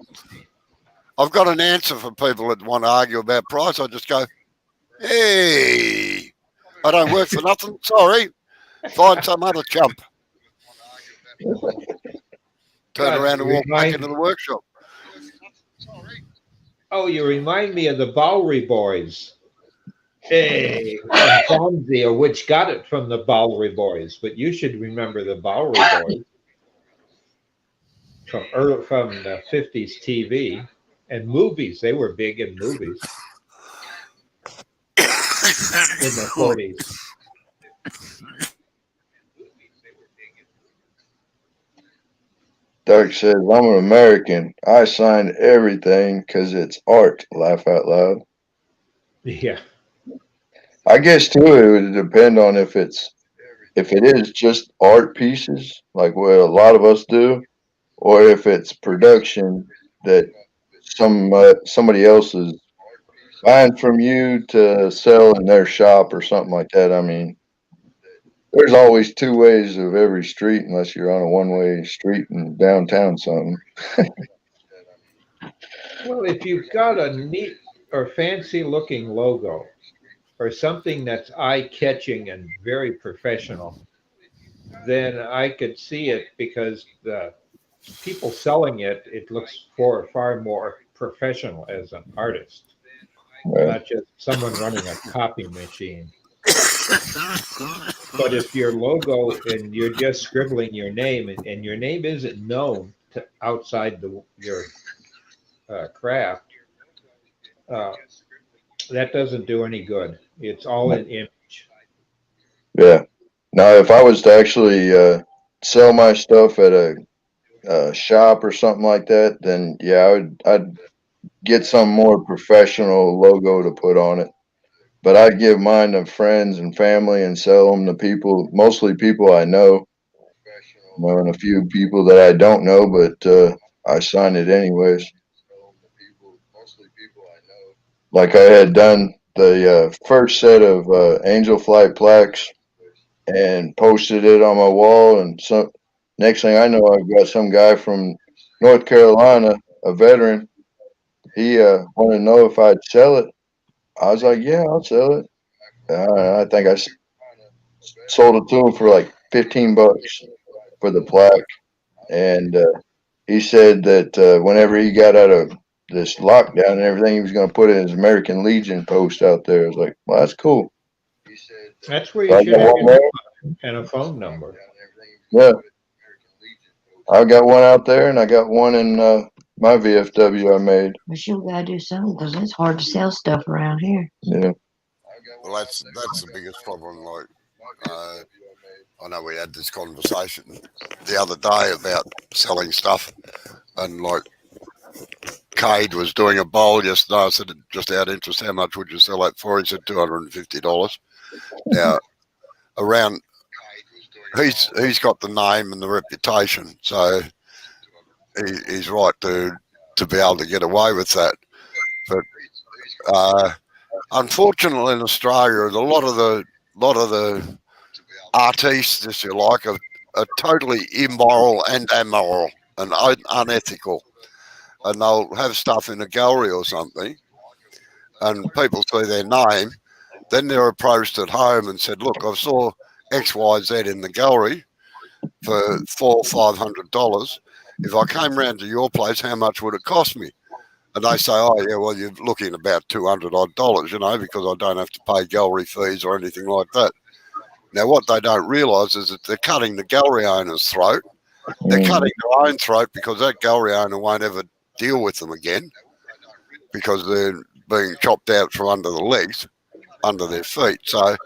I've got an answer for people that want to argue about price. I just go, hey, I don't work for nothing. Sorry. Find some other chump. Turn around and walk back into the workshop. Oh, you remind me of the Bowery Boys. Hey, Fonzie, which got it from the Bowery Boys, but you should remember the Bowery Boys from the 50s TV and movies. They were big in movies in the 40s. Doug says, I'm an American. I signed everything because it's art. Laugh out loud. Yeah. I guess, too, it would depend on if it's if it is just art pieces, like what a lot of us do, or if it's production that somebody else is buying from you to sell in their shop or something like that. I mean, there's always two ways of every street unless you're on a one-way street in downtown something. Well, if you've got a neat or fancy looking logo or something that's eye catching and very professional, then I could see it because the people selling it, it looks far more professional as an artist, Right. not just someone running a copy machine. But if your logo and you're just scribbling your name and your name isn't known to outside your craft, uh, that doesn't do any good. It's all in image. Yeah. Now, if I was to actually sell my stuff at a shop or something like that, then yeah, I'd get some more professional logo to put on it. But I'd give mine to friends and family and sell them to people, mostly people I know, and a few people that I don't know, but I sign it anyways. Like I had done the first set of Angel Flight plaques and posted it on my wall, and so next thing I know, I've got some guy from North Carolina, a veteran. He wanted to know if I'd sell it. I was like, yeah, I'll sell it. I think I sold it to him for like $15 for the plaque, and he said that whenever he got out of this lockdown and everything, he was going to put his American Legion post out there. I was like, well, that's cool. That's where So you I should got have one your there. name and a phone number. Yeah, I got one out there, and I got one in my VFW I made. But you gotta do something because it's hard to sell stuff around here. Yeah, Well, that's the biggest problem. Like, I know we had this conversation the other day about selling stuff, and like Cade was doing a bowl yesterday. I said, just out of interest, how much would you sell that for? He said $250. Now, around he's got the name and the reputation, so he's right to be able to get away with that. But unfortunately, in Australia, a lot of the artistes, if you like, are totally immoral and amoral and unethical, and they'll have stuff in a gallery or something, and people see their name, then they're approached at home and said, "Look, I saw XYZ in the gallery for $400-500. If I came round to your place, how much would it cost me?" And they say, "Oh yeah, well you're looking about $200 odd, because I don't have to pay gallery fees or anything like that." Now, what they don't realise is that they're cutting the gallery owner's throat. They're cutting their own throat because that gallery owner won't ever deal with them again because they're being chopped out from under the legs, under their feet. So,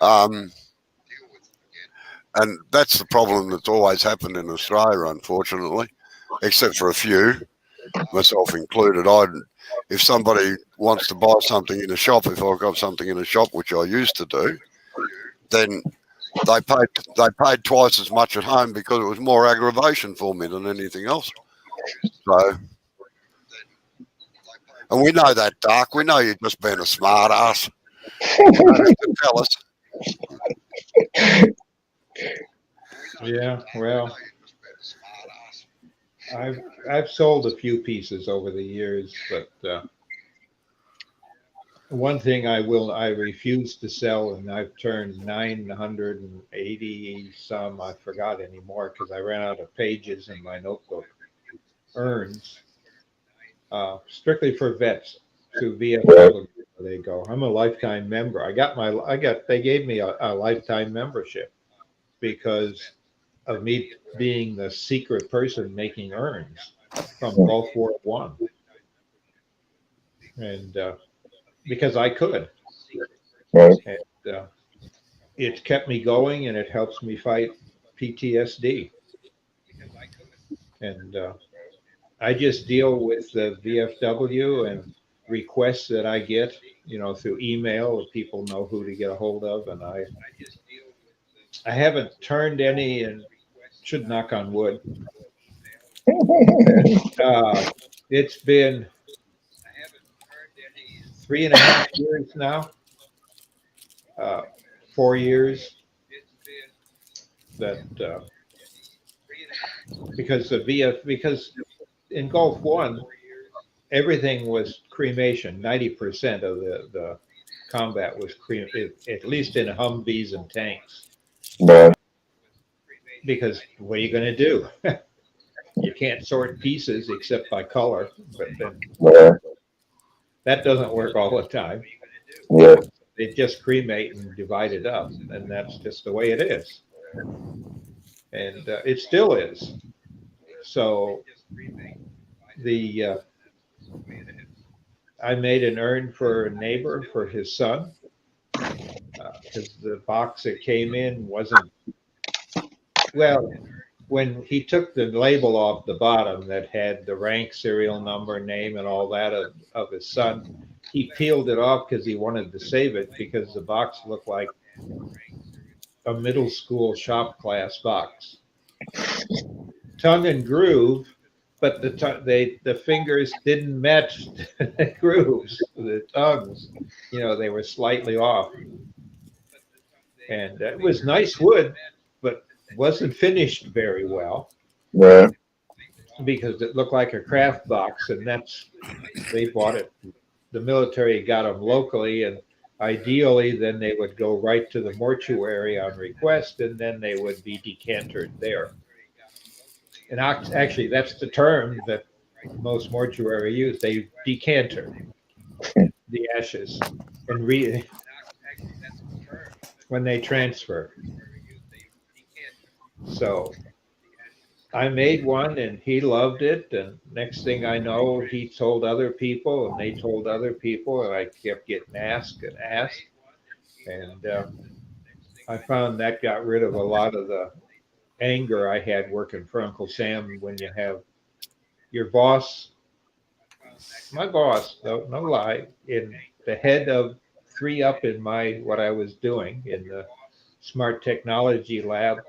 and that's the problem that's always happened in Australia, unfortunately, except for a few, myself included. If somebody wants to buy something in a shop, if I've got something in a shop, which I used to do, then they paid twice as much at home because it was more aggravation for me than anything else. So, and we know that, Dark. We know you're just being a smart ass. You don't have to tell us. Yeah, well, I've sold a few pieces over the years, but one thing I refuse to sell, and I've turned 980 some, I forgot anymore because I ran out of pages in my notebook. Urns, strictly for vets through VFW. They go. I'm a lifetime member. They gave me a lifetime membership because of me being the secret person making urns from Gulf War One, and because I could, right. and it kept me going, and it helps me fight PTSD. And I just deal with the VFW and requests that I get, through email. People know who to get a hold of, and I haven't turned any, and should knock on wood. It's been 3.5 years now, 4 years that because in Gulf One everything was cremation. 90% of the combat was at least in Humvees and tanks. Right. Because what are you going to do? You can't sort pieces except by color, but then Right. that doesn't work all the time. Yeah. They just cremate and divide it up, and that's just the way it is. And it still is. So the I made an urn for a neighbor for his son because the box that came in wasn't well. When he took the label off the bottom that had the rank, serial number, name, and all that of his son, he peeled it off because he wanted to save it because the box looked like a middle school shop class box. Tongue and groove, but the fingers didn't match the grooves, the tongues. They were slightly off, and it was nice wood, but wasn't finished very well. Right. Because it looked like a craft box, and they bought it. The military got them locally, and ideally, then they would go right to the mortuary on request, and then they would be decantered there. And actually, that's the term that most mortuary use. They decanter the ashes and when they transfer. So I made one and he loved it. And next thing I know, he told other people and they told other people. And I kept getting asked and asked. And I found that got rid of a lot of the anger I had working for Uncle Sam when you have your boss, my boss, no lie, in the head of 3 up in what I was doing in the smart technology lab,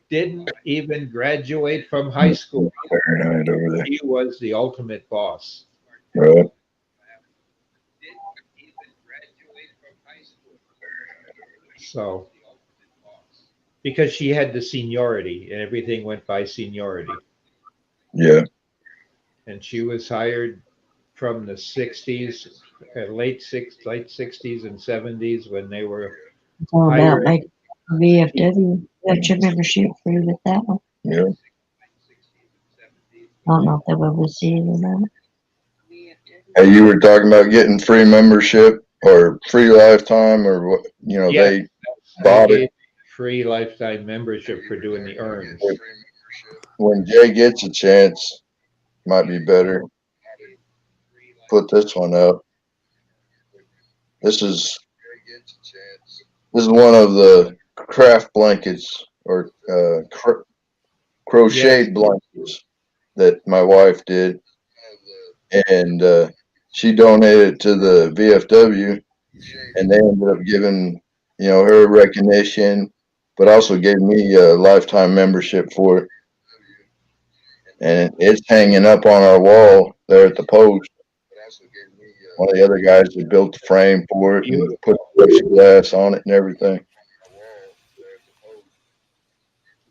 didn't even graduate from high school. Fahrenheit over there. He was the ultimate boss. Right. So, because she had the seniority and everything went by seniority. Yeah. And she was hired from the 60s, late 60s and 70s when they were It's all about hiring. making VFW. Got your membership free with that one. Yeah. I don't know if they'll ever see it or not. Hey, you were talking about getting free membership or free lifetime or what? Yeah, They they bought gave it. free lifetime membership for doing the urns. When Jay gets a chance, might be better. Put this one up. This is one of the craft blankets or crocheted blankets that my wife did, and she donated to the VFW, and they ended up giving her recognition, but also gave me a lifetime membership for it, and it's hanging up on our wall there at the post. One of the other guys that built the frame for it and put plexiglass on it and everything.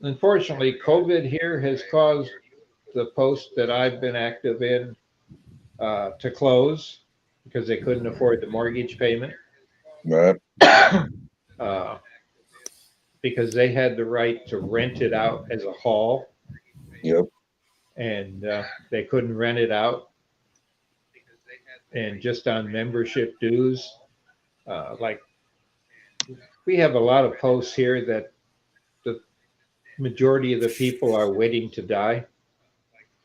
Unfortunately, COVID here has caused the post that I've been active in to close because they couldn't afford the mortgage payment. Right. Because they had the right to rent it out as a hall. Yep. And they couldn't rent it out. And just on membership dues, like we have a lot of posts here that the majority of the people are waiting to die.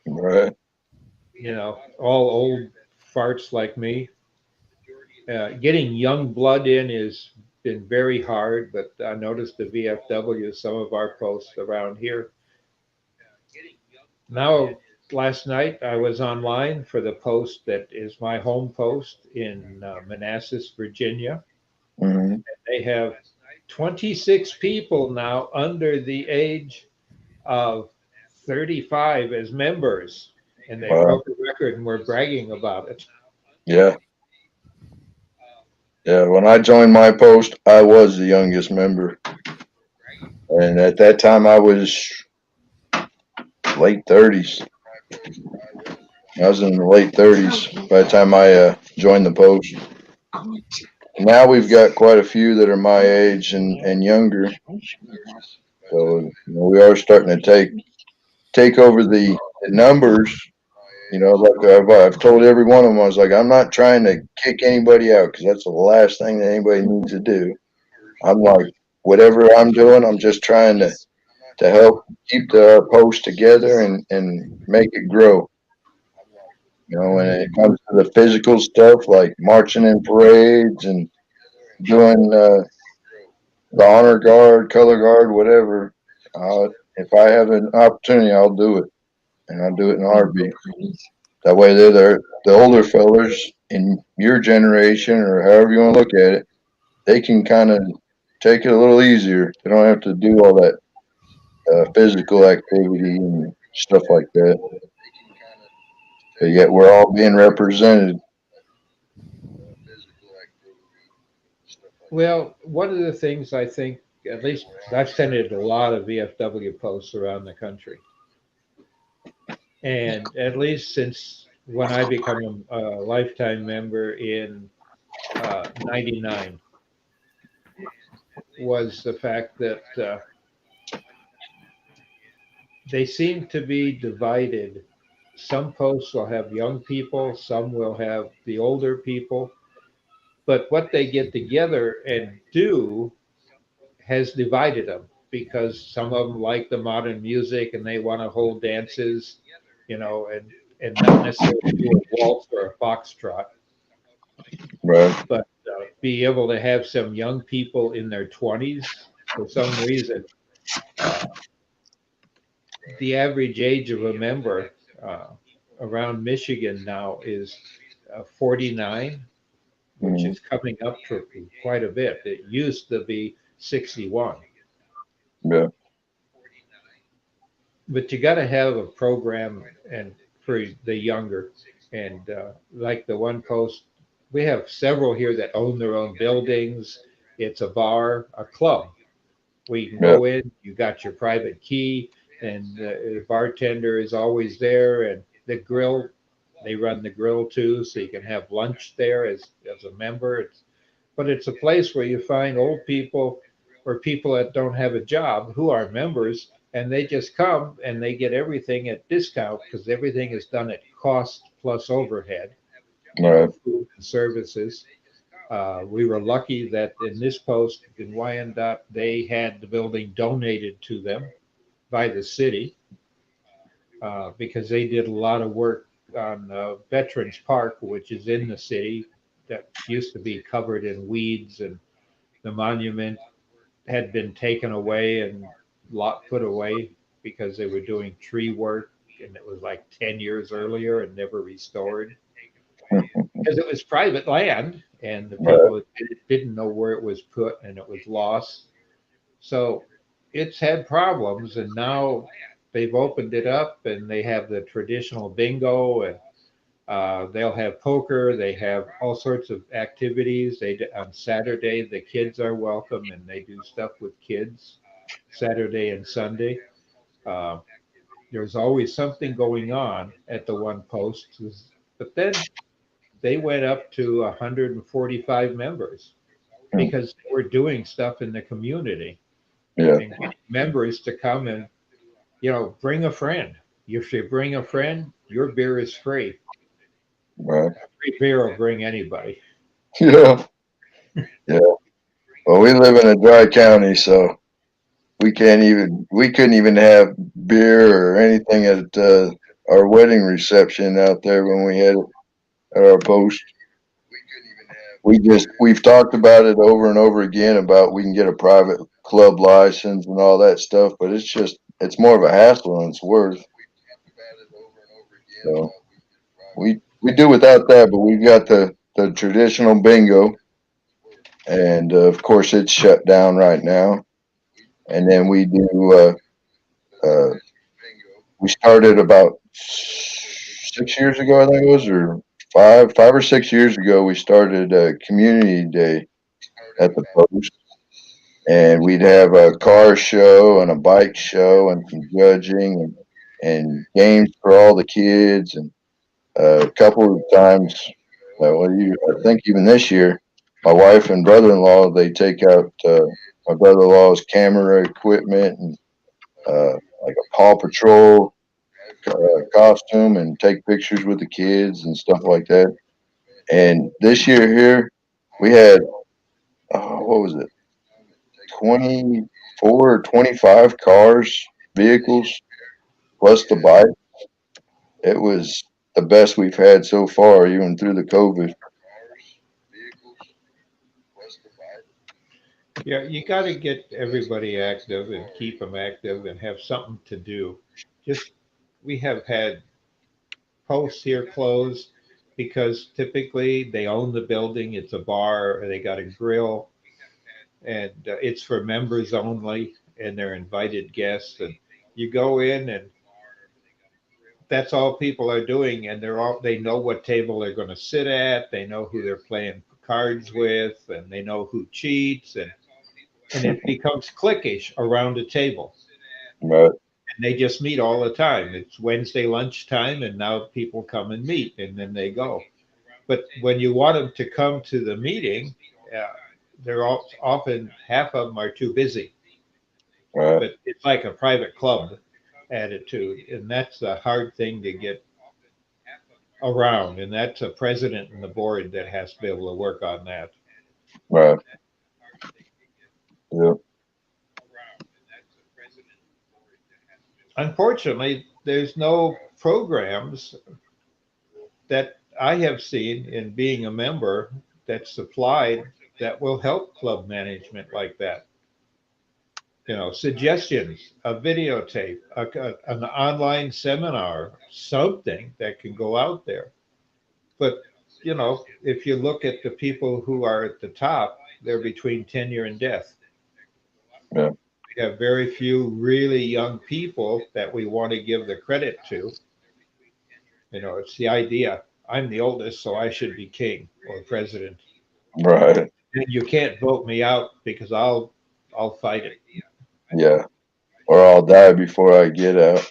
Right. All old farts like me. Getting young blood in has been very hard, but I noticed the VFW, some of our posts around here. Now, last night I was online for the post that is my home post in Manassas, Virginia. Mm-hmm. And they have 26 people now under the age of 35 as members, and they Wow. broke a record and we're bragging about it. Yeah. Yeah. When I joined my post, I was the youngest member. And at that time, I was late 30s. I was in the late 30s by the time I joined the post. Now we've got quite a few that are my age and younger. So we are starting to take over the numbers. Like I've told every one of them, I was like, I'm not trying to kick anybody out because that's the last thing that anybody needs to do. I'm like, whatever I'm doing, I'm just trying to help keep the post together and make it grow. When it comes to the physical stuff like marching in parades and doing the honor guard, color guard, whatever, if I have an opportunity, I'll do it, and I'll do it in a heartbeat. That way, the older fellers in your generation or however you want to look at it, they can kind of take it a little easier. They don't have to do all that physical activity and stuff like that. But yet, we're all being represented. Well, one of the things I think, at least I've attended a lot of VFW posts around the country. And at least since when I become a lifetime member in 99, was the fact that they seem to be divided. Some posts will have young people, some will have the older people, but what they get together and do has divided them because some of them like the modern music and they want to hold dances, and not necessarily do a waltz or a foxtrot, Right. but be able to have some young people in their 20s for some reason. Uh, the average age of a member uh, around Michigan now is 49, which Mm-hmm. is coming up for quite a bit. It used to be 61. Yeah. But you got to have a program and for the younger, and like the one post, we have several here that own their own buildings. It's a bar, a club. We can Yeah. go in, you got your private key, and the bartender is always there, and the grill, they run the grill too, so you can have lunch there as a member. But it's a place where you find old people or people that don't have a job who are members, and they just come and they get everything at discount because everything is done at cost plus overhead, Right. food and services. We were lucky that in this post in Wyandotte, they had the building donated to them by the city because they did a lot of work on Veterans Park, which is in the city, that used to be covered in weeds, and the monument had been taken away and lot put away because they were doing tree work, and it was like 10 years earlier and never restored because it was private land and the Right. people didn't know where it was put and it was lost. So it's had problems, and now they've opened it up and they have the traditional bingo, and they'll have poker. They have all sorts of activities. On Saturday the kids are welcome and they do stuff with kids Saturday and Sunday. Uh, there's always something going on at the one post, but then they went up to 145 members Mm. because they were doing stuff in the community Yeah. and getting members to come and bring a friend. If you bring a friend, your beer is free. Right. Free beer will bring anybody. Yeah. Yeah. Well, we live in a dry county, so we couldn't even have beer or anything at our wedding reception out there when we had it at our post. We've talked about it over and over again about we can get a private club license and all that stuff, but it's more of a hassle than it's worth. So we do without that, but we've got the traditional bingo. and of course it's shut down right now. And then we do. Uh, we started about 6 years ago, I think it was, or 5 or 6 years ago. We started a community day at the post, and we'd have a car show and a bike show and some judging and games for all the kids. And a couple of times, I think even this year, my wife and brother-in-law, they take out my brother-in-law's camera equipment and like a Paw Patrol costume and take pictures with the kids and stuff like that. And this year here, we had, what was it, 24 or 25 cars, vehicles, plus the bike. It was the best we've had so far, even through the COVID. Yeah, you got to get everybody active and keep them active and have something to do. Just we have had posts here closed because typically they own the building. It's a bar or they got a grill, and it's for members only, and they're invited guests. And you go in, and that's all people are doing, and they know what table they're going to sit at. They know who they're playing cards with, and they know who cheats, and it becomes cliquish around a table. Right, And they just meet all the time. It's Wednesday lunchtime, and now people come and meet, and then they go. But when you want them to come to the meeting, uh, often half of them are too busy. right, But it's like a private club attitude, and that's a hard thing to get around. And that's a president and the board that has to be able to work on that. right. Yep, Unfortunately, there's no programs that I have seen in being a member that's supplied that will help club management like that. Suggestions, a videotape, an online seminar, something that can go out there. But, if you look at the people who are at the top, they're between tenure and death. yeah, We have very few really young people that we want to give the credit to. It's the idea I'm the oldest, so I should be king or president. right. And you can't vote me out because I'll fight it. Yeah. Or I'll die before I get out.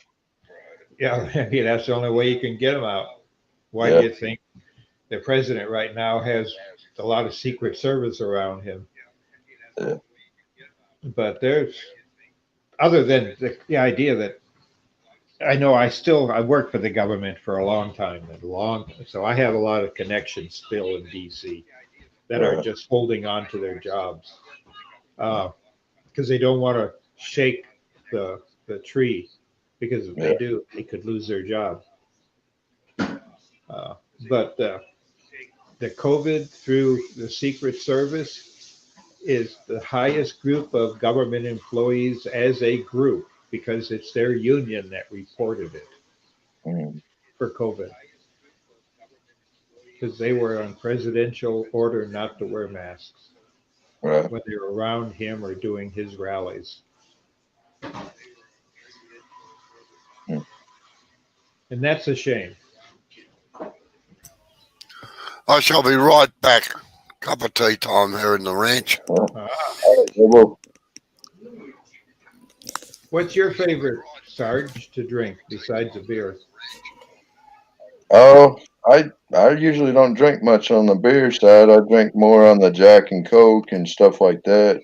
Yeah, maybe that's the only way you can get them out. Why do Yeah, you think the president right now has a lot of Secret Service around him? yeah, But there's other than the idea that I know I worked for the government for a long time so I have a lot of connections still in DC that are right, just holding on to their jobs because they don't want to shake the tree because if yeah, they do, they could lose their job. Uh, but the COVID through the Secret Service is the highest group of government employees as a group because it's their union that reported it mm, for COVID because they were on presidential order not to wear masks right. when they were around him or doing his rallies. Mm. And that's a shame. I shall be right back. Cup of tea time here in the ranch. Well, Uh, well, what's your favorite, Sarge, to drink besides a beer? oh, I usually don't drink much on the beer side. I drink more on the Jack and Coke and stuff like that.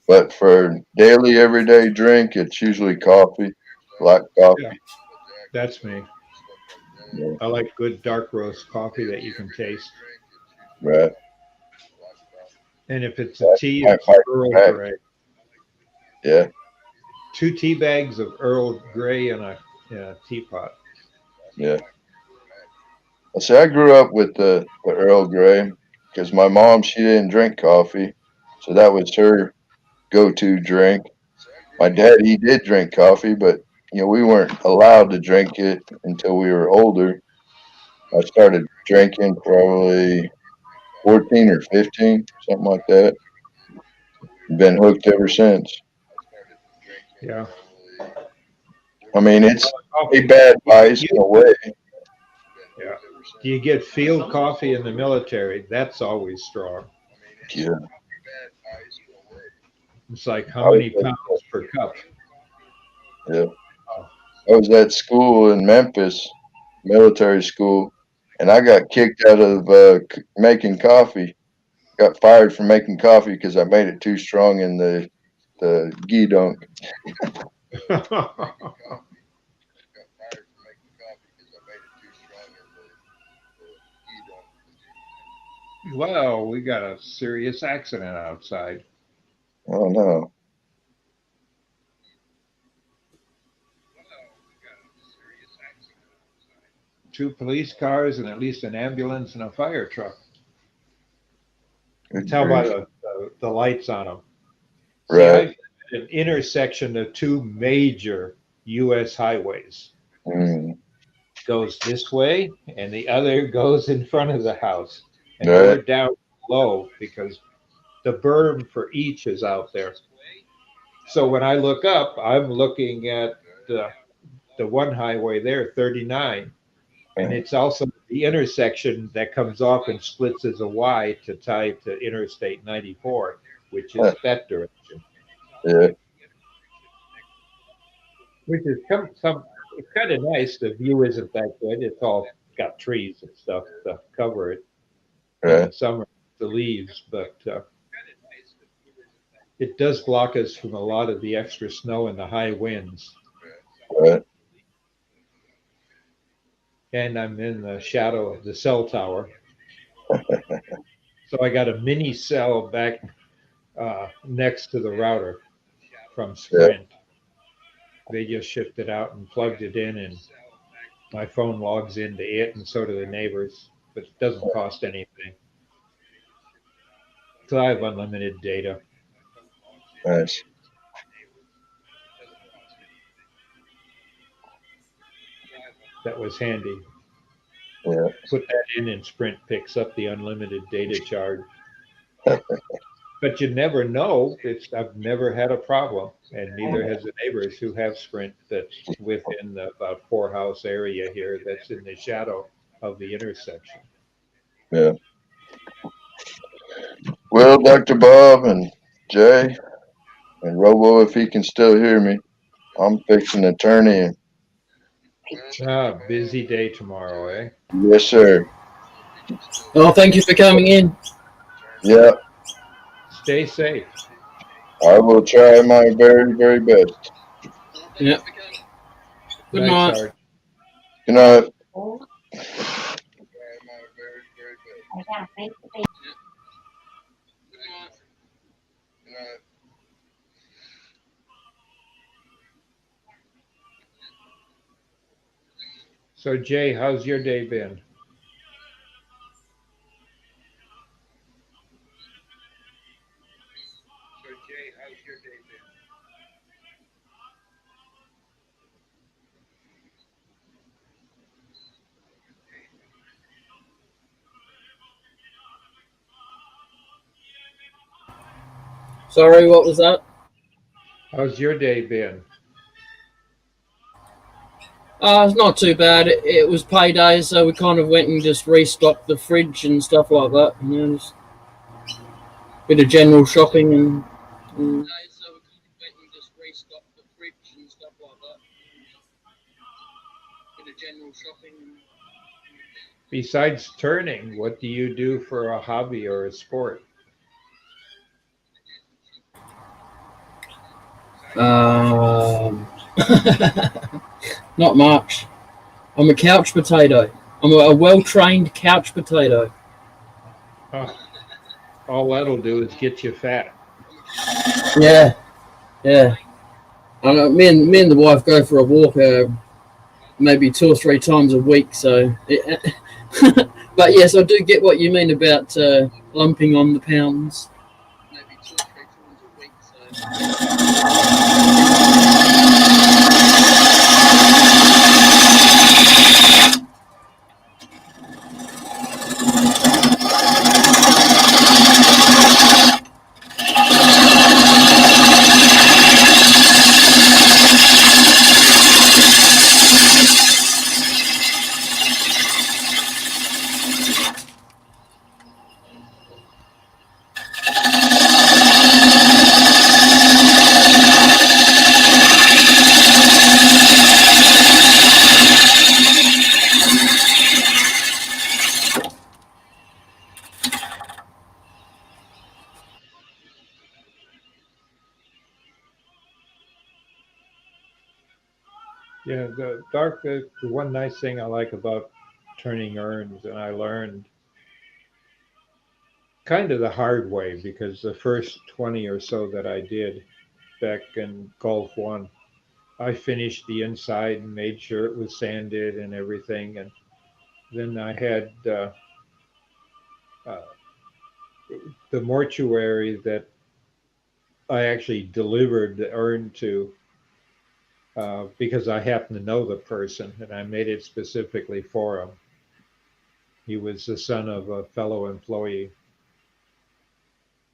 But for daily, everyday drink, it's usually coffee, black Yeah, coffee. that's me. Yeah, I like good dark roast coffee that you can taste. right. And if it's a tea, Black, it's black, Earl black. Grey. Yeah, 2 tea bags of Earl Grey in a teapot. yeah. See, I grew up with the Earl Grey because my mom, she didn't drink coffee. So that was her go-to drink. My dad, he did drink coffee, but we weren't allowed to drink it until we were older. I started drinking probably 14 or 15, something like that. Been hooked ever since. Yeah. I mean, it's a Coffee. bad vice in a way. Yeah. Do you get field coffee in the military? That's always strong. Yeah. It's like I how many was pounds per cup? Yeah. I was at school in Memphis, military school, and I got kicked out of making coffee. Got fired from making coffee because I made it too strong in the ghee dunk. Well, we got a serious accident outside. Oh no. Two police cars and at least an ambulance and a fire truck. Good Tell by grief. the lights on them. See, Right. I an intersection of two major U.S. highways. Mm. Goes this way, and the other goes in front of the house. And Right. we're down low because the berm for each is out there. So when I look up, I'm looking at the one highway there, 39, and it's also the intersection that comes off and splits as a Y to tie to Interstate 94, which is that direction. Yeah. Which is some it's kind of nice. The view isn't that good. It's all got trees and stuff to cover it in Right. the summer, the leaves, but it does block us from a lot of the extra snow and the high winds. Right. And I'm in the shadow of the cell tower. So I got a mini cell back next to the router from Sprint. They just shipped it out and plugged it in, and my phone logs into it, and so do the neighbors, but it doesn't cost anything. So I have unlimited data. Nice. That was handy. Yeah. Put that in, and Sprint picks up the unlimited data charge. But you never know. I've never had a problem, and neither has the neighbors who have Sprint that's within the about 4-house area here that's in the shadow of the intersection. Yeah. Well, Dr. Bob and Jay and Robo, if he can still hear me, I'm fixing to turn in. Busy day tomorrow, eh? Yes, sir. Oh, thank you for coming in. Yeah. Stay safe. I will try my very, very best. Yeah. Good night. Sarge. Good night. I gotta face the face. So, Jay, how's your day been? Sorry, what was that? How's your day been? It's not too bad. It was payday, so we kind of went and just restocked the fridge and stuff like that. You know, just a bit of general shopping and. Besides turning, what do you do for a hobby or a sport? Not much. I'm a couch potato. I'm a well-trained couch potato. All that'll do is get you fat. Yeah, yeah. Me and the wife go for a walk maybe 2 or 3 times a week. So, but yes, I do get what you mean about lumping on the pounds. Maybe 2 or 3 times a week. So. Yeah, the dark. The one nice thing I like about turning urns, and I learned kind of the hard way because the first 20 or so that I did back in Gulf One, I finished the inside and made sure it was sanded and everything, and then I had uh, the mortuary that I actually delivered the urn to because I happen to know the person and I made it specifically for him. He was the son of a fellow employee.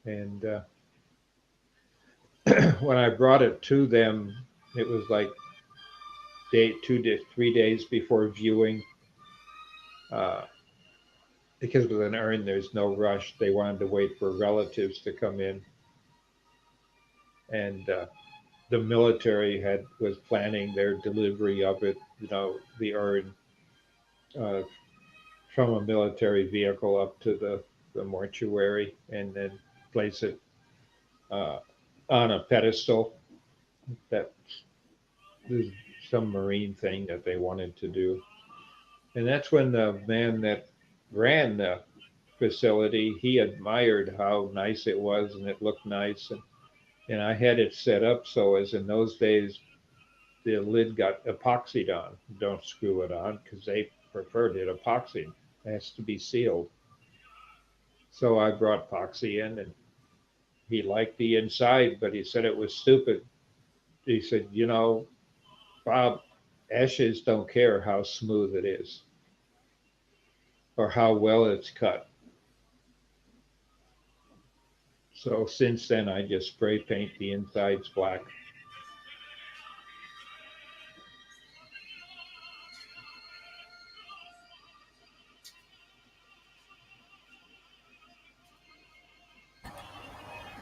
And when I brought it to them, it was like 3 days before viewing. Uh, because with an urn, there's no rush. They wanted to wait for relatives to come in. And the military was planning their delivery of it, the urn uh, from a military vehicle up to the mortuary and then place it uh, on a pedestal. That is some Marine thing that they wanted to do. And that's when the man that ran the facility, he admired how nice it was and it looked nice. And I had it set up so as in those days, the lid got epoxied on. Don't screw it on because they preferred it epoxied. It has to be sealed. So I brought epoxy in and he liked the inside, but he said it was stupid. He said, Bob, ashes don't care how smooth it is or how well it's cut. So since then, I just spray paint the insides black.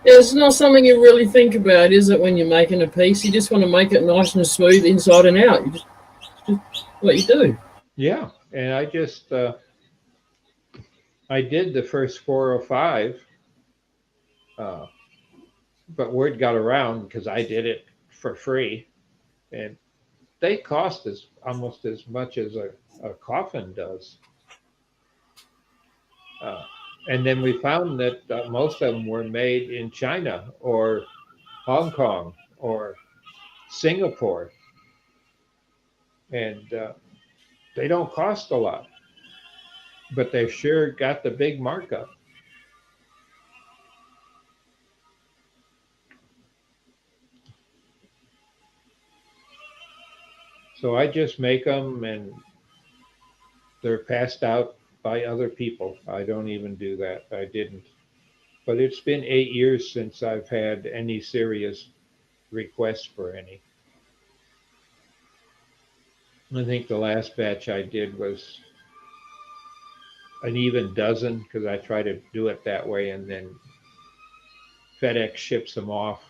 Yeah, it's not something you really think about, is it, when you're making a piece? You just want to make it nice and smooth inside and out. Just what you do. Yeah, and I did the first 405, uh, but word got around because I did it for free, and they cost as almost as much as a coffin does. Uh, and then we found that most of them were made in China or Hong Kong or Singapore, and they don't cost a lot, but they sure got the big markup. So I just make them and they're passed out by other people. I don't even do that. I didn't. But it's been 8 years since I've had any serious requests for any. I think the last batch I did was an even dozen because I try to do it that way and then FedEx ships them off.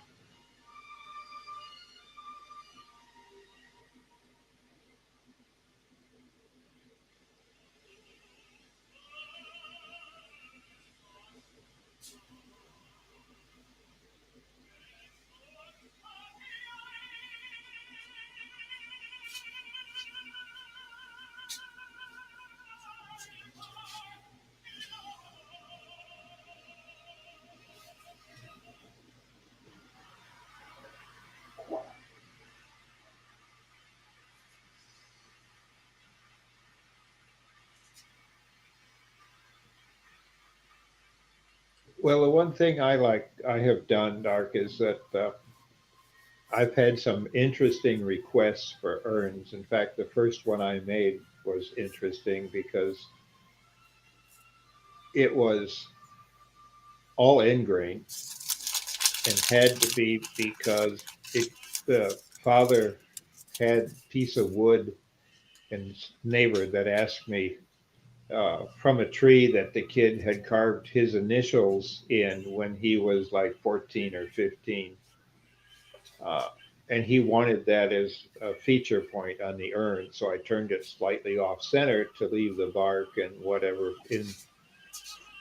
Well, the one thing I have done, Dark, is that I've had some interesting requests for urns. In fact, the first one I made was interesting because it was all ingrain and had to be because the father had a piece of wood and neighbor that asked me from a tree that the kid had carved his initials in when he was like 14 or 15. Uh, and he wanted that as a feature point on the urn. So I turned it slightly off center to leave the bark and whatever in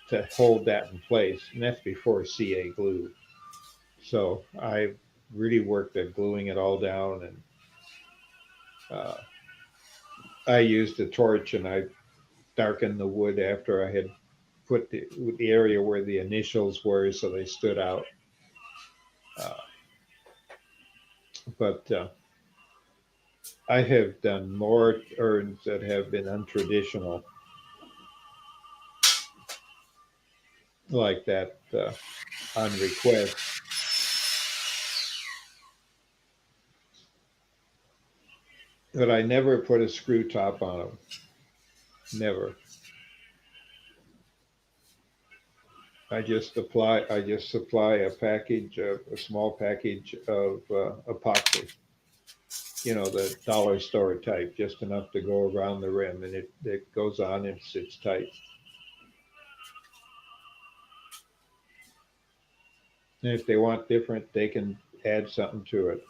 to hold that in place. And that's before CA glue. So I really worked at gluing it all down and Uh, I used a torch and I darkened the wood after I had put the area where the initials were so they stood out. Uh, but I have done more urns that have been untraditional, like that on request. But I never put a screw top on them. Never. I just supply a package of a small package of epoxy. You know, the dollar store type, just enough to go around the rim, and it goes on and sits tight. And if they want different, they can add something to it.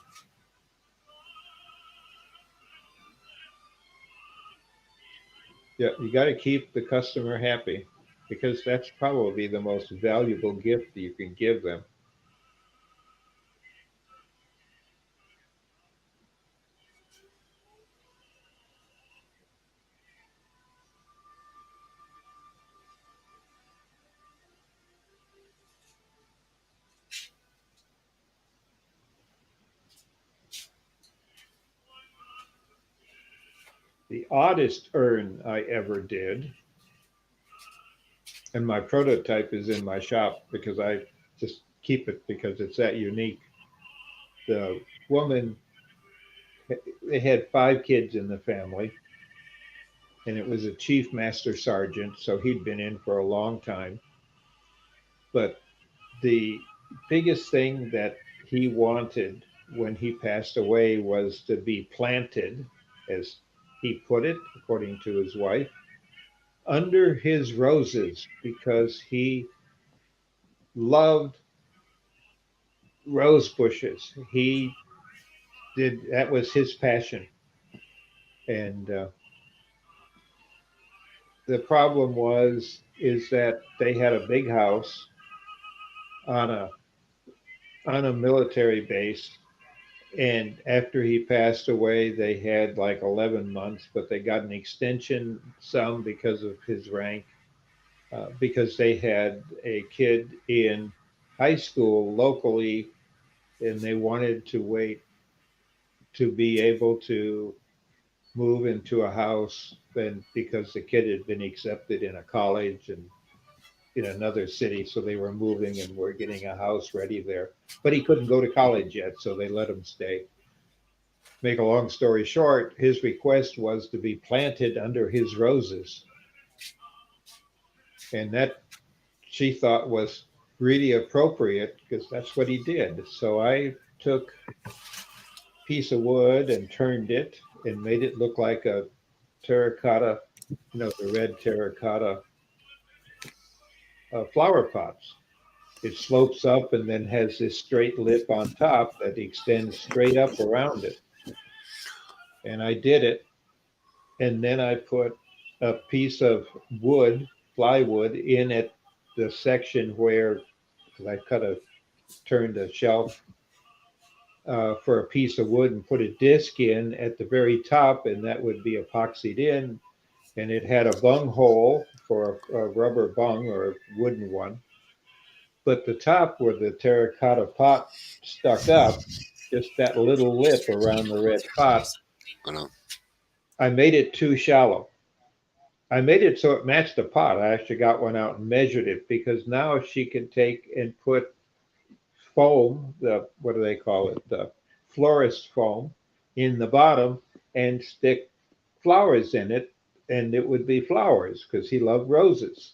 Yeah, you got to keep the customer happy because that's probably the most valuable gift you can give them. The oddest urn I ever did, and my prototype is in my shop because I just keep it because it's that unique. The woman, they had 5 kids in the family, and it was a chief master sergeant, so he'd been in for a long time. But the biggest thing that he wanted when he passed away was to be planted, as he put it, according to his wife, under his roses because he loved rose bushes. He did, that was his passion. And the problem is that they had a big house on a military base. And after he passed away, they had like 11 months, but they got an extension, some because of his rank, because they had a kid in high school locally, and they wanted to wait to be able to move into a house then because the kid had been accepted in a college and in another city, so they were moving and were getting a house ready there. But he couldn't go to college yet, so they let him stay. Make a long story short, his request was to be planted under his roses. And that she thought was really appropriate because that's what he did. So I took a piece of wood and turned it and made it look like a terracotta, the red terracotta flower pots. It slopes up and then has this straight lip on top that extends straight up around it. And I did it. And then I put a piece of wood, plywood, in at the section where, because I turned a shelf for a piece of wood and put a disc in at the very top, and that would be epoxied in. And it had a bung hole for a rubber bung or a wooden one. But the top where the terracotta pot stuck up, just that little lip around the red pot, I know. I made it too shallow. I made it so it matched the pot. I actually got one out and measured it because now she can take and put foam, what do they call it? The florist foam in the bottom and stick flowers in it, and it would be flowers because he loved roses.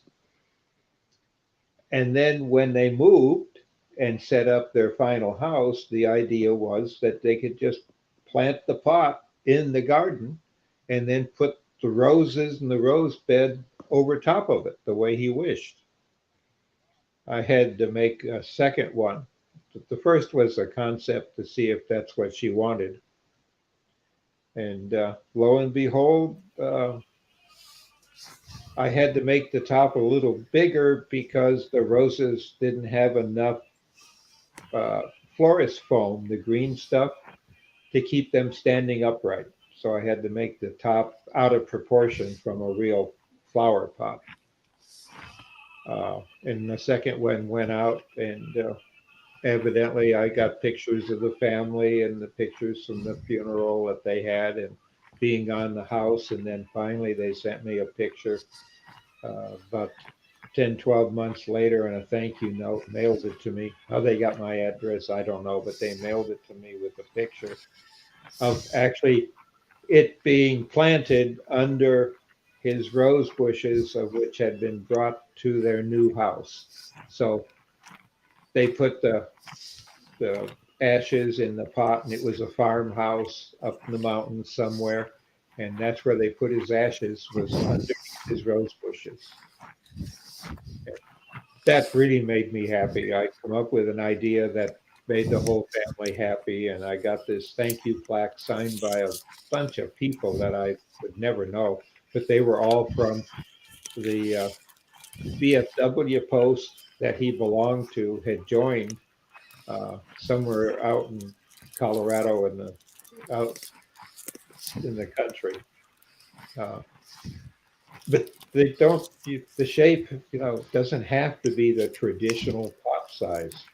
And then when they moved and set up their final house, the idea was that they could just plant the pot in the garden and then put the roses and the rose bed over top of it the way he wished. I had to make a second one. The first was a concept to see if that's what she wanted. And lo and behold, I had to make the top a little bigger because the roses didn't have enough florist foam, the green stuff, to keep them standing upright. so I had to make the top out of proportion from a real flower pot. And the second one went out, and evidently I got pictures of the family and the pictures from the funeral that they had and being on the house. And then finally they sent me a picture about 10, 12 months later and a thank you note, mailed it to me. How they got my address, I don't know, but they mailed it to me with a picture of actually it being planted under his rose bushes, of which had been brought to their new house. So they put the ashes in the pot, and it was a farmhouse up in the mountains somewhere, and that's where they put his ashes, was underneath his rose bushes. That really made me happy. I come up with an idea that made the whole family happy, and I got this thank you plaque signed by a bunch of people that I would never know, but they were all from the VFW post that he belonged to, had joined somewhere out in Colorado out in the country. Uh, but they don't. The shape, doesn't have to be the traditional pot size.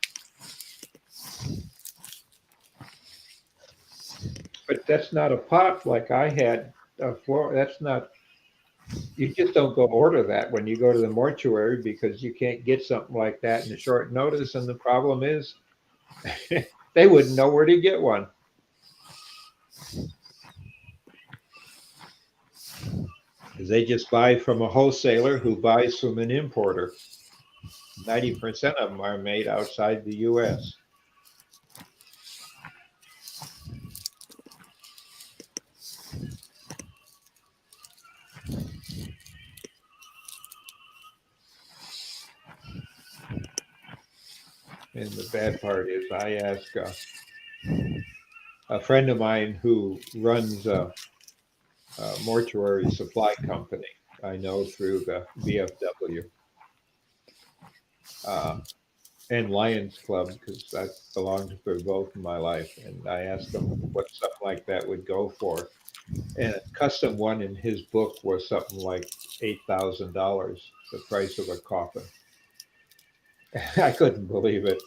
But that's not a pot like I had a floor. That's not. You just don't go order that when you go to the mortuary, because you can't get something like that in a short notice. And the problem is, they wouldn't know where to get one. Because they just buy from a wholesaler who buys from an importer. 90% of them are made outside the U.S. And the bad part is, I ask a friend of mine who runs a mortuary supply company, I know through the VFW and Lions Club, because I belonged to both in my life. And I asked him what something like that would go for. And a custom one in his book was something like $8,000, the price of a coffin. I couldn't believe it.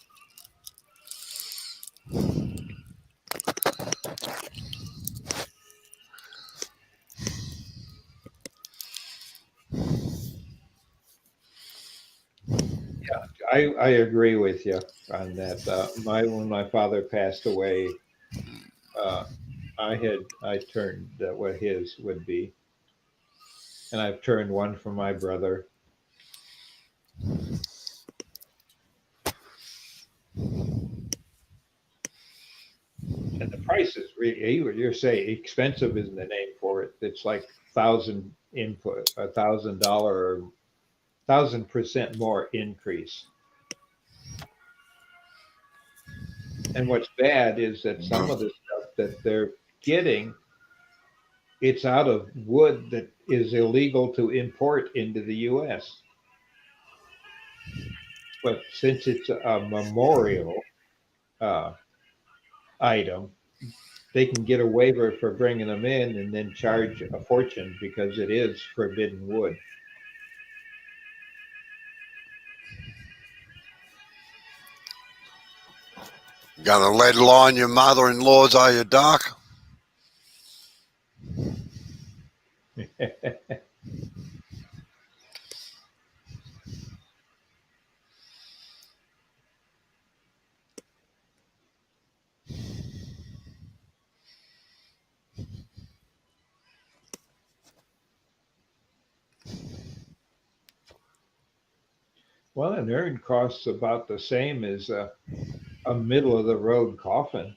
I agree with you on that. When my father passed away, uh, I turned what his would be, and I've turned one for my brother. And the price is really, you're saying expensive isn't the name for it. It's like $1,000 or 1,000% more increase. And what's bad is that some of the stuff that they're getting, it's out of wood that is illegal to import into the U.S. But since it's a memorial uh, item, they can get a waiver for bringing them in and then charge a fortune because it is forbidden wood. Gonna lead line your mother-in-law's, are you, Doc? Well, an urn costs about the same as a middle of the road coffin.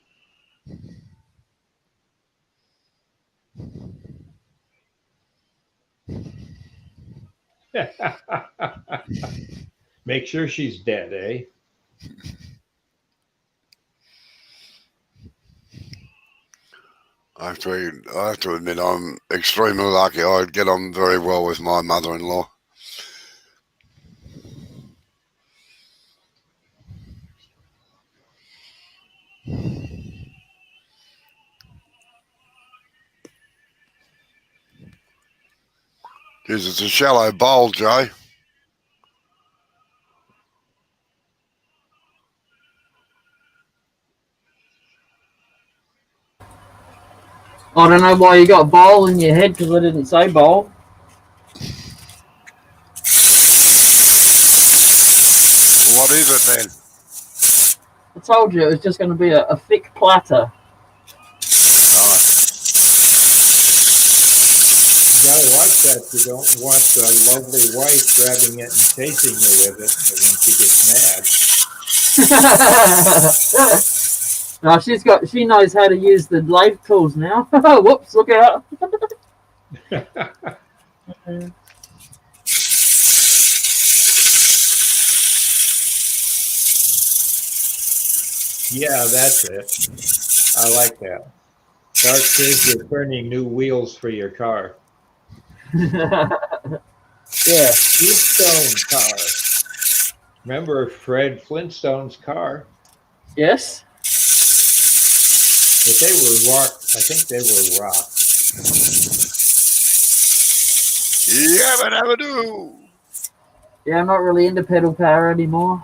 Make sure she's dead, eh? I have to admit, I'm extremely lucky. I get on very well with my mother-in-law. Geez, it's a shallow bowl, Joe. I don't know why you got bowl in your head because I didn't say bowl. What is it then? I told you it was just going to be a thick platter. Oh, You gotta watch that. You don't want a lovely wife grabbing it and chasing you with it when she gets mad. No, she knows how to use the lathe tools now. Whoops, look out. Yeah, that's it. I like that. Dark says you're turning new wheels for your car. Yeah. Flintstone car. Remember Fred Flintstone's car? Yes. But they were rock. I think they were rock. yabba dabba doo. Yeah, I'm not really into pedal power anymore.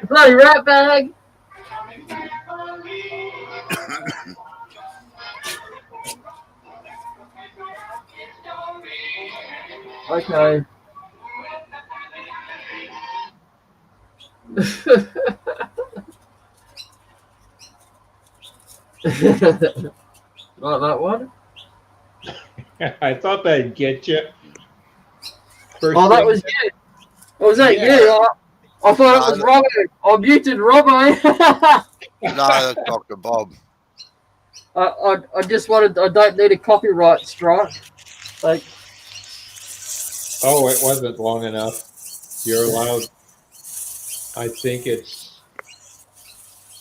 Bloody rat bag. Okay. Like that one? I thought that'd get you. First Oh, that thing- was you. Oh, was that Yeah. you? I thought it was Robbo. I muted Robbo. No, that's Dr. Bob. I just wanted. I don't need a copyright strike. Like, Oh, it wasn't long enough. You're allowed, I think it's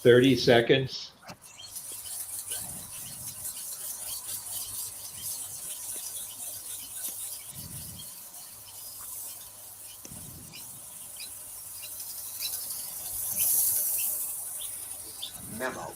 30 seconds. Memo.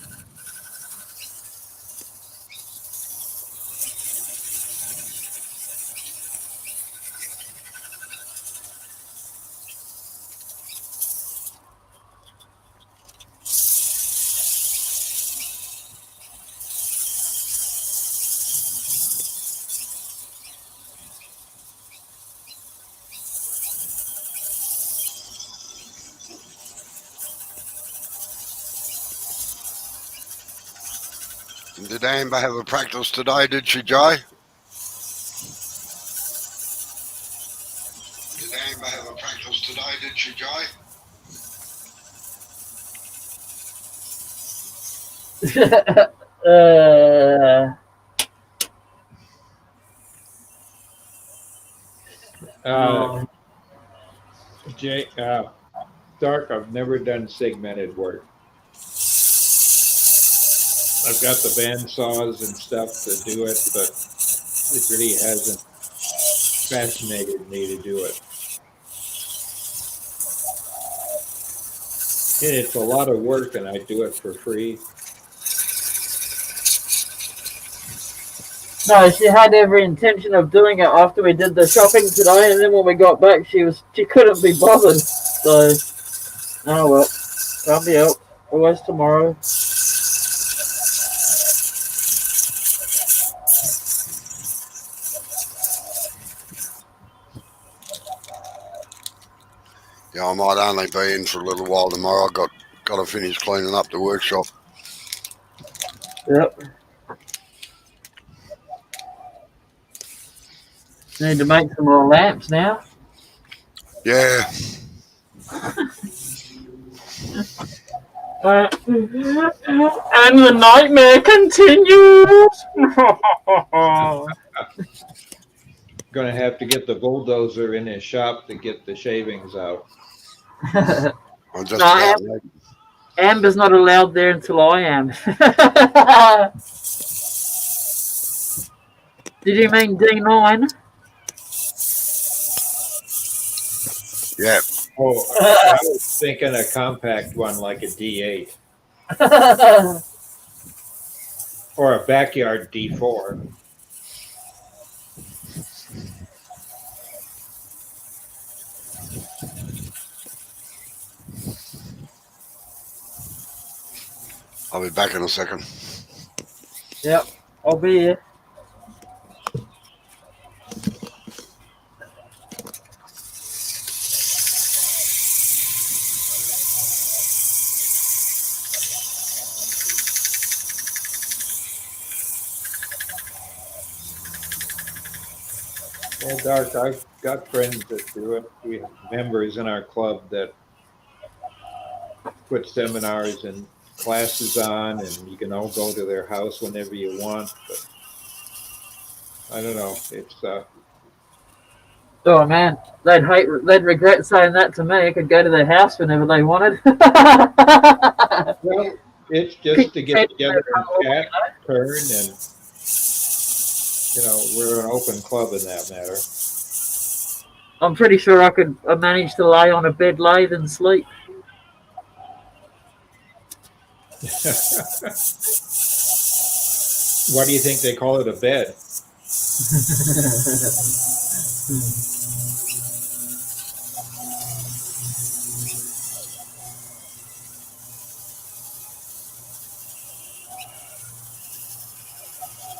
Did Amber have a practice today, did she, Joe? Did Amber have a practice today, did she, Joe? oh, Dark, I've never done segmented work. I've got the band saws and stuff to do it, but it really hasn't fascinated me to do it. And it's a lot of work, and I do it for free. No, she had every intention of doing it after we did the shopping today, and then when we got back, she couldn't be bothered. So, oh well, can't be helped. Always tomorrow. Yeah, I might only be in for a little while tomorrow. Got to finish cleaning up the workshop. Yep. Need to make some more lamps now. Yeah. And the nightmare continues. Going to have to get the bulldozer in his shop to get the shavings out. I'm just No, about ready. Amber's not allowed there until I am. Did you mean D9? Yeah. Oh, I was thinking a compact one like a D8 or a backyard D4. I'll be back in a second. Yep, I'll be here. Well, Dark, I've got friends that do it. We have members in our club that put seminars and classes on, and you can all go to their house whenever you want. But I don't know. It's Oh man, they'd regret saying that to me. I could go to their house whenever they wanted. well, it's just to get together and chat, turn, and we're an open club in that matter. I'm pretty sure I could manage to lay on a bed lathe and sleep. Why do you think they call it a bed?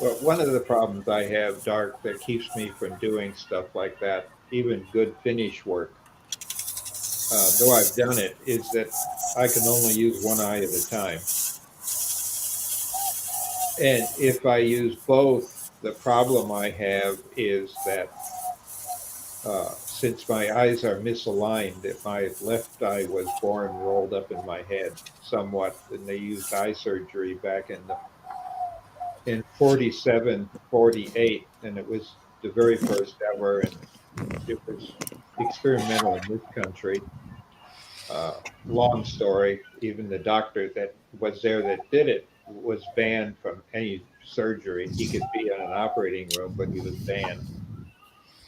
Well, one of the problems I have, Dark, that keeps me from doing stuff like that, even good finish work, though I've done it, is that I can only use one eye at a time. And if I use both, the problem I have is that since my eyes are misaligned, that my left eye was born rolled up in my head somewhat, and they used eye surgery back in 47, 48, and it was the very first ever, and it was experimental in this country. Long story, even the doctor that was there that did it was banned from any surgery. He could be in an operating room, but he was banned.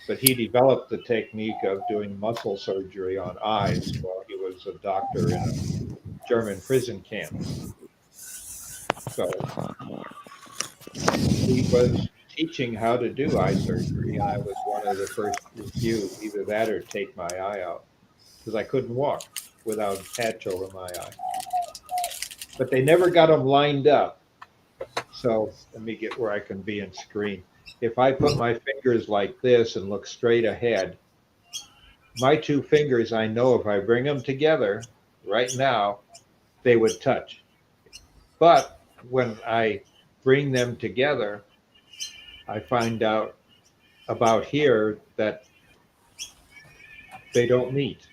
But he developed the technique of doing muscle surgery on eyes while he was a doctor in a German prison camp. So he was teaching how to do eye surgery, and I was one of the first few, either that or take my eye out, because I couldn't walk without a patch over my eye. But they never got them lined up. So let me get where I can be in screen. If I put my fingers like this and look straight ahead, my two fingers, I know if I bring them together right now, they would touch. But when I bring them together, I find out about here that they don't meet.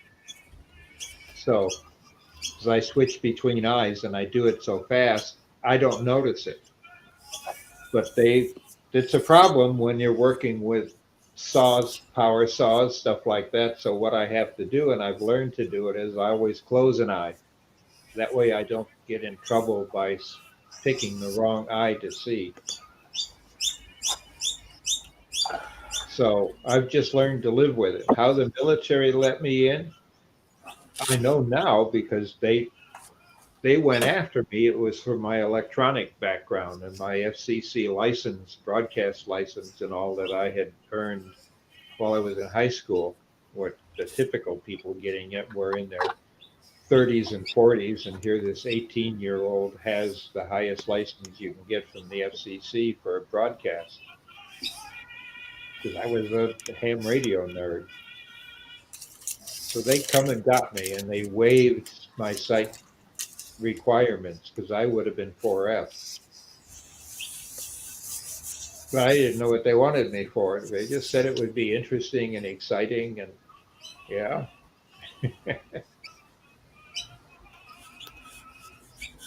So as I switch between eyes and I do it so fast, I don't notice it. But it's a problem when you're working with saws, power saws, stuff like that. So what I have to do, and I've learned to do it, is I always close an eye. That way I don't get in trouble by picking the wrong eye to see. So I've just learned to live with it. How the military let me in, I know now because they went after me. It was for my electronic background and my FCC license, broadcast license, and all that I had earned while I was in high school. What the typical people getting it were in their 30s and 40s, and here this 18-year-old has the highest license you can get from the FCC for a broadcast. Because I was a ham radio nerd. So they come and got me, and they waived my site requirements because I would have been 4F. But I didn't know what they wanted me for. They just said it would be interesting and exciting, and yeah.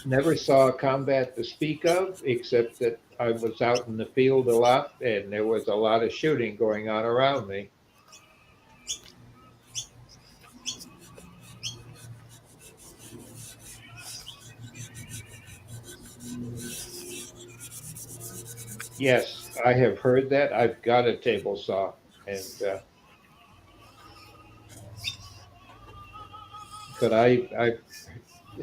Never saw combat to speak of, except that I was out in the field a lot, and there was a lot of shooting going on around me. Yes, I have heard that. I've got a table saw, and but I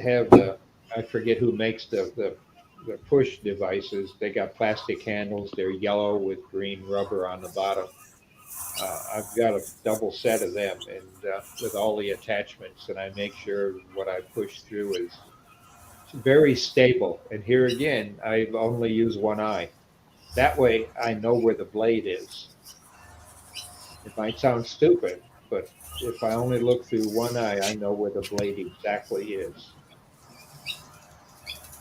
have the I forget who makes the push devices. They got plastic handles. They're yellow with green rubber on the bottom. I've got a double set of them, and with all the attachments, and I make sure what I push through is very stable. And here again, I only use one eye. That way, I know where the blade is. It might sound stupid, but if I only look through one eye, I know where the blade exactly is.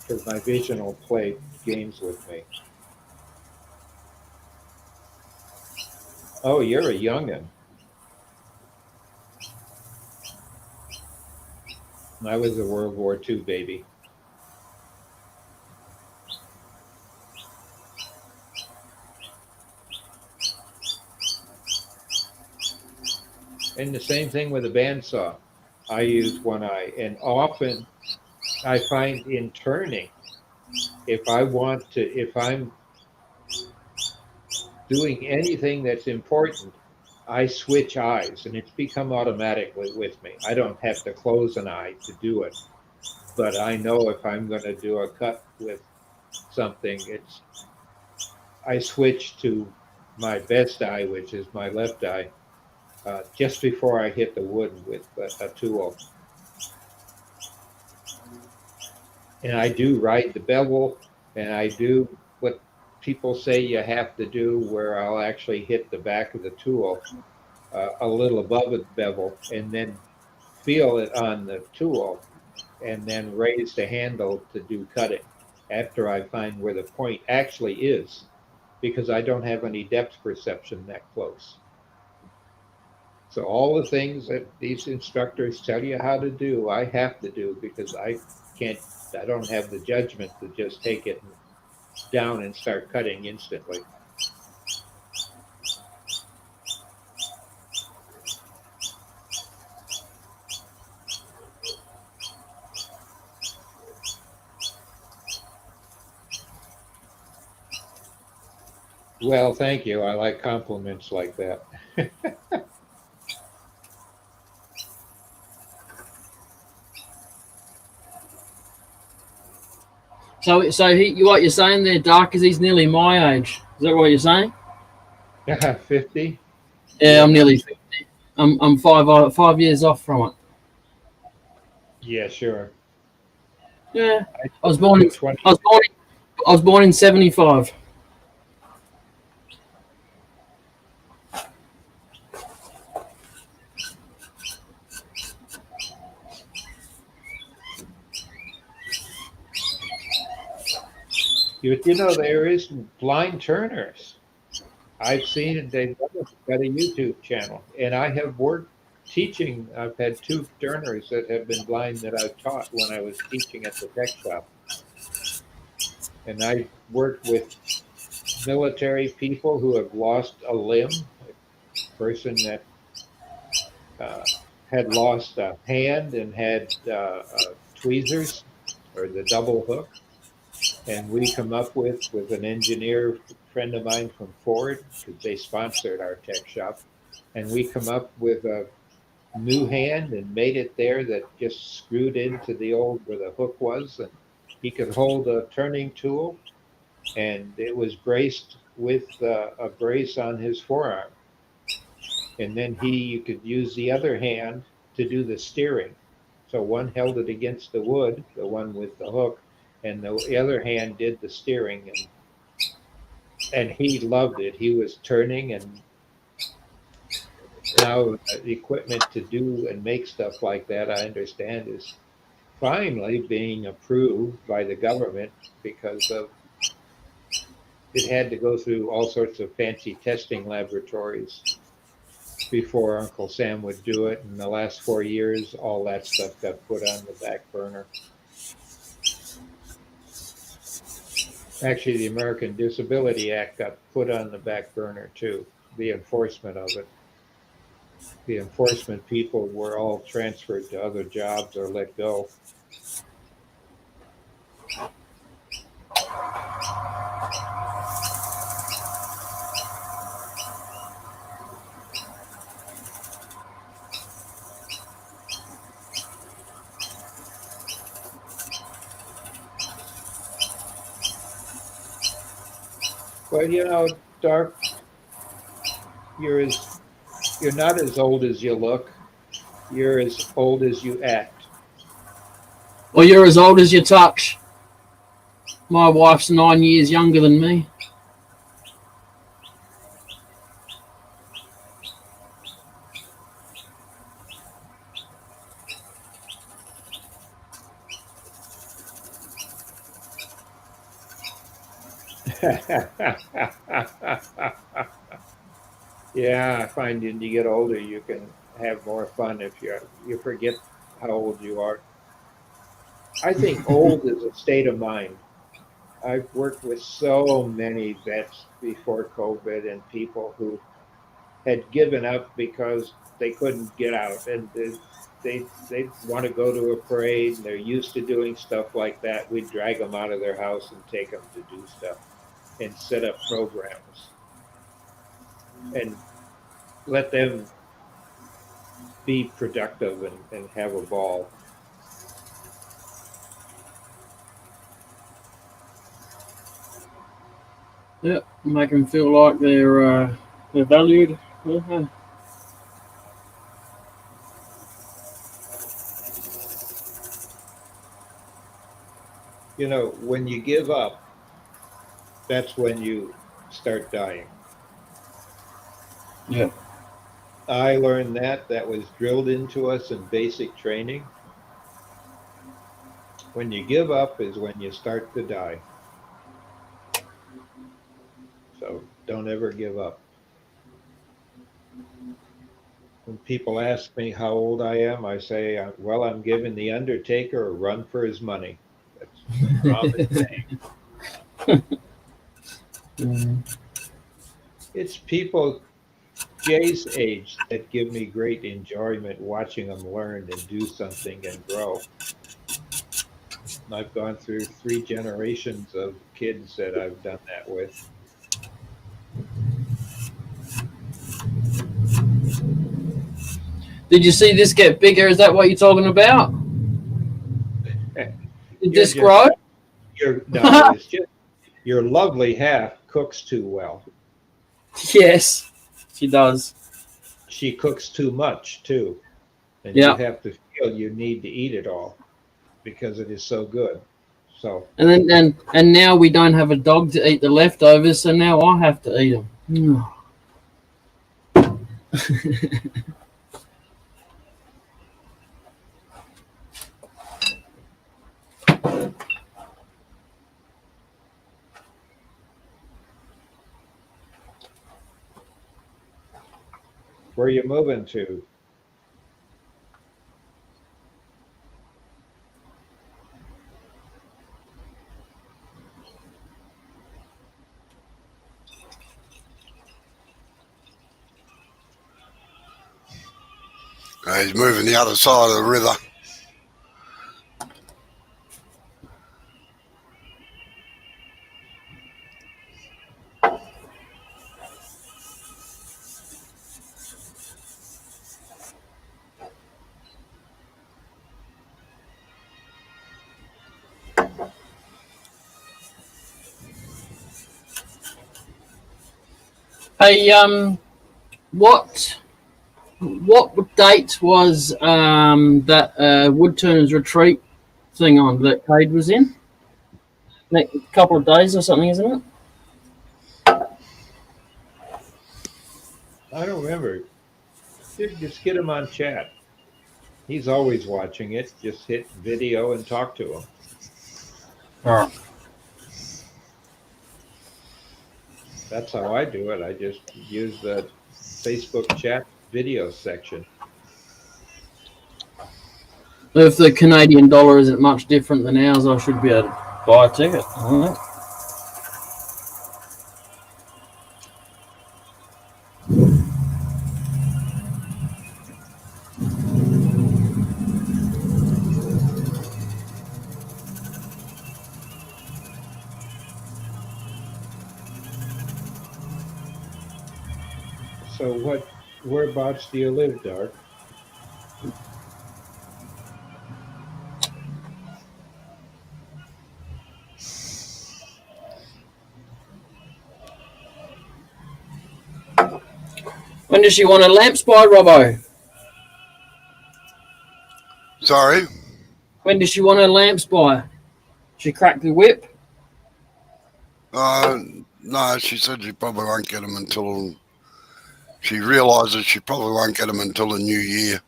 Because my vision will play games with me. Oh, you're a youngin'. I was a World War II baby. And the same thing with a bandsaw. I use one eye, and often I find in turning, if I'm doing anything that's important, I switch eyes, and it's become automatically with me. I don't have to close an eye to do it, but I know if I'm going to do a cut with something, I switch to my best eye, which is my left eye, just before I hit the wood with a tool. And I do ride the bevel, and I do what people say you have to do, where I'll actually hit the back of the tool a little above the bevel, and then feel it on the tool, and then raise the handle to do cutting after I find where the point actually is, because I don't have any depth perception that close. So all the things that these instructors tell you how to do, I have to do because I don't have the judgment to just take it down and start cutting instantly. Well, thank you. I like compliments like that. What you're saying there, Dark, is he's nearly my age. Is that what you're saying? 50? Yeah, I'm nearly 50. I'm 5 years off from it. Yeah, sure. Yeah, I was born in 20. I was born in '75. You know, there is blind turners. I've seen it. They've got a YouTube channel, and I have worked teaching. I've had two turners that have been blind that I've taught when I was teaching at the tech shop. And I worked with military people who have lost a limb, a person that had lost a hand and had tweezers or the double hook. And we come up with an engineer friend of mine from Ford, because they sponsored our tech shop, and we come up with a new hand and made it there that just screwed into the old where the hook was, and he could hold a turning tool, and it was braced with a brace on his forearm. And then you could use the other hand to do the steering. So one held it against the wood, the one with the hook, and the other hand did the steering, and he loved it. He was turning, and now the equipment to do and make stuff like that, I understand, is finally being approved by the government because of it had to go through all sorts of fancy testing laboratories before Uncle Sam would do it. In the last 4 years, all that stuff got put on the back burner. Actually, the American Disability Act got put on the back burner too, the enforcement of it. The enforcement people were all transferred to other jobs or let go. Well, Dark, you're not as old as you look. You're as old as you act. Well, you're as old as you touch. My wife's 9 years younger than me. Yeah, I find when you get older, you can have more fun if you forget how old you are. I think old is a state of mind. I've worked with so many vets before COVID and people who had given up because they couldn't get out, and they want to go to a parade and they're used to doing stuff like that. We'd drag them out of their house and take them to do stuff and set up programs and let them be productive and have a ball. Yep, make them feel like they're valued. When you give up, that's when you start dying. Yeah. I learned that was drilled into us in basic training. When you give up is when you start to die. So don't ever give up. When people ask me how old I am, I say, well, I'm giving the Undertaker a run for his money. That's common saying. It's people Jay's age that give me great enjoyment watching them learn and do something and grow. I've gone through 3 generations of kids that I've done that with. Did you see this get bigger? Is that what you're talking about? Did this grow? No, it's just your lovely half cooks too well. Yes, she does. She cooks too much too, and Yeah. you have to feel you need to eat it all because it is so good. So And then and now we don't have a dog to eat the leftovers, so now I have to eat them. where are you moving to? He's moving the other side of the river. Hey, what date was that Woodturners retreat thing on that Cade was in? Next couple of days or something, isn't it? I don't remember. Just get him on chat. He's always watching it. Just hit video and talk to him. All right. That's how I do it. I just use the Facebook chat video section. If the Canadian dollar isn't much different than ours, I should be able to buy a ticket. All right. So whereabouts do you live, Dark? When does she want her lamps by, Robbo? Sorry? When does she want her lamps by? She cracked the whip? No, she said she probably won't get them until she realises she probably won't get them until the new year.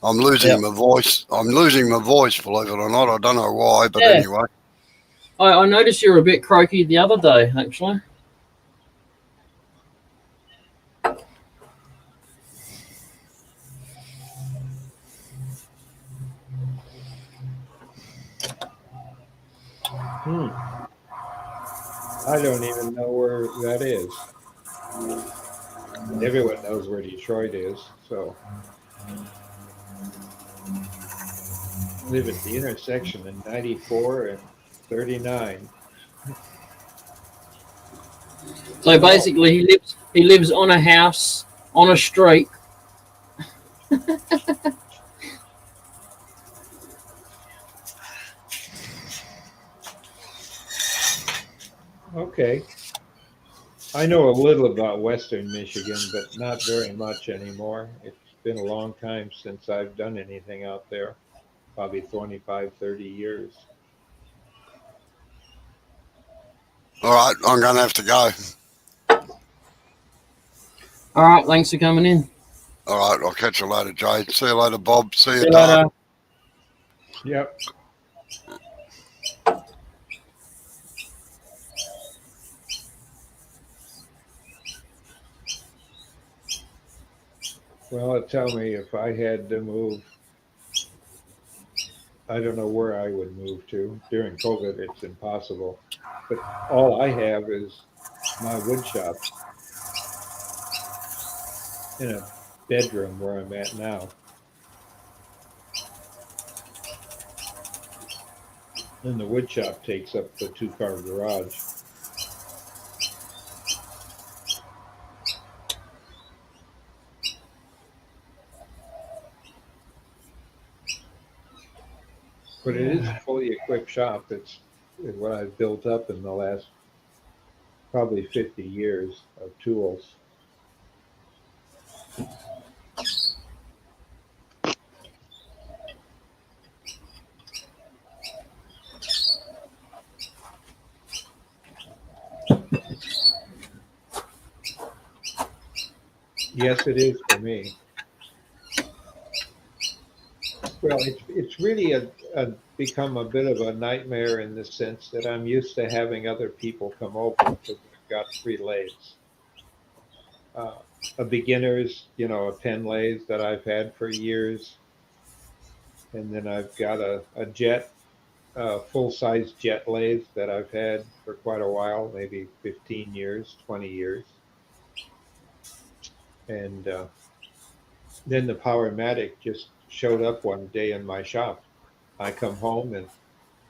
I'm losing my voice. I'm losing my voice, believe it or not. I don't know why, but anyway. I noticed you were a bit croaky the other day, actually. I don't even know where that is. Everyone knows where Detroit is, so I live at the intersection in 94 and 39. So basically, he lives on a house on a street. Okay. I know a little about Western Michigan, but not very much anymore. It's been a long time since I've done anything out there, probably 25, 30 years. All right, I'm going to have to go. All right, thanks for coming in. All right, I'll catch you later, Jade. See you later, Bob. See you, See you Dark. later. Yep. Well, tell me if I had to move, I don't know where I would move to. During COVID, it's impossible. But all I have is my wood shop in a bedroom where I'm at now. And the wood shop takes up the 2-car garage. But it is a fully equipped shop. It's what I've built up in the last probably 50 years of tools. Yes, it is for me. Well, it's really become a bit of a nightmare in the sense that I'm used to having other people come over because I've got 3 lathes. A beginner's, a 10 lathe that I've had for years. And then I've got a jet, full-size jet lathe that I've had for quite a while, maybe 15 years, 20 years. And then the Powermatic just showed up one day in my shop. I come home and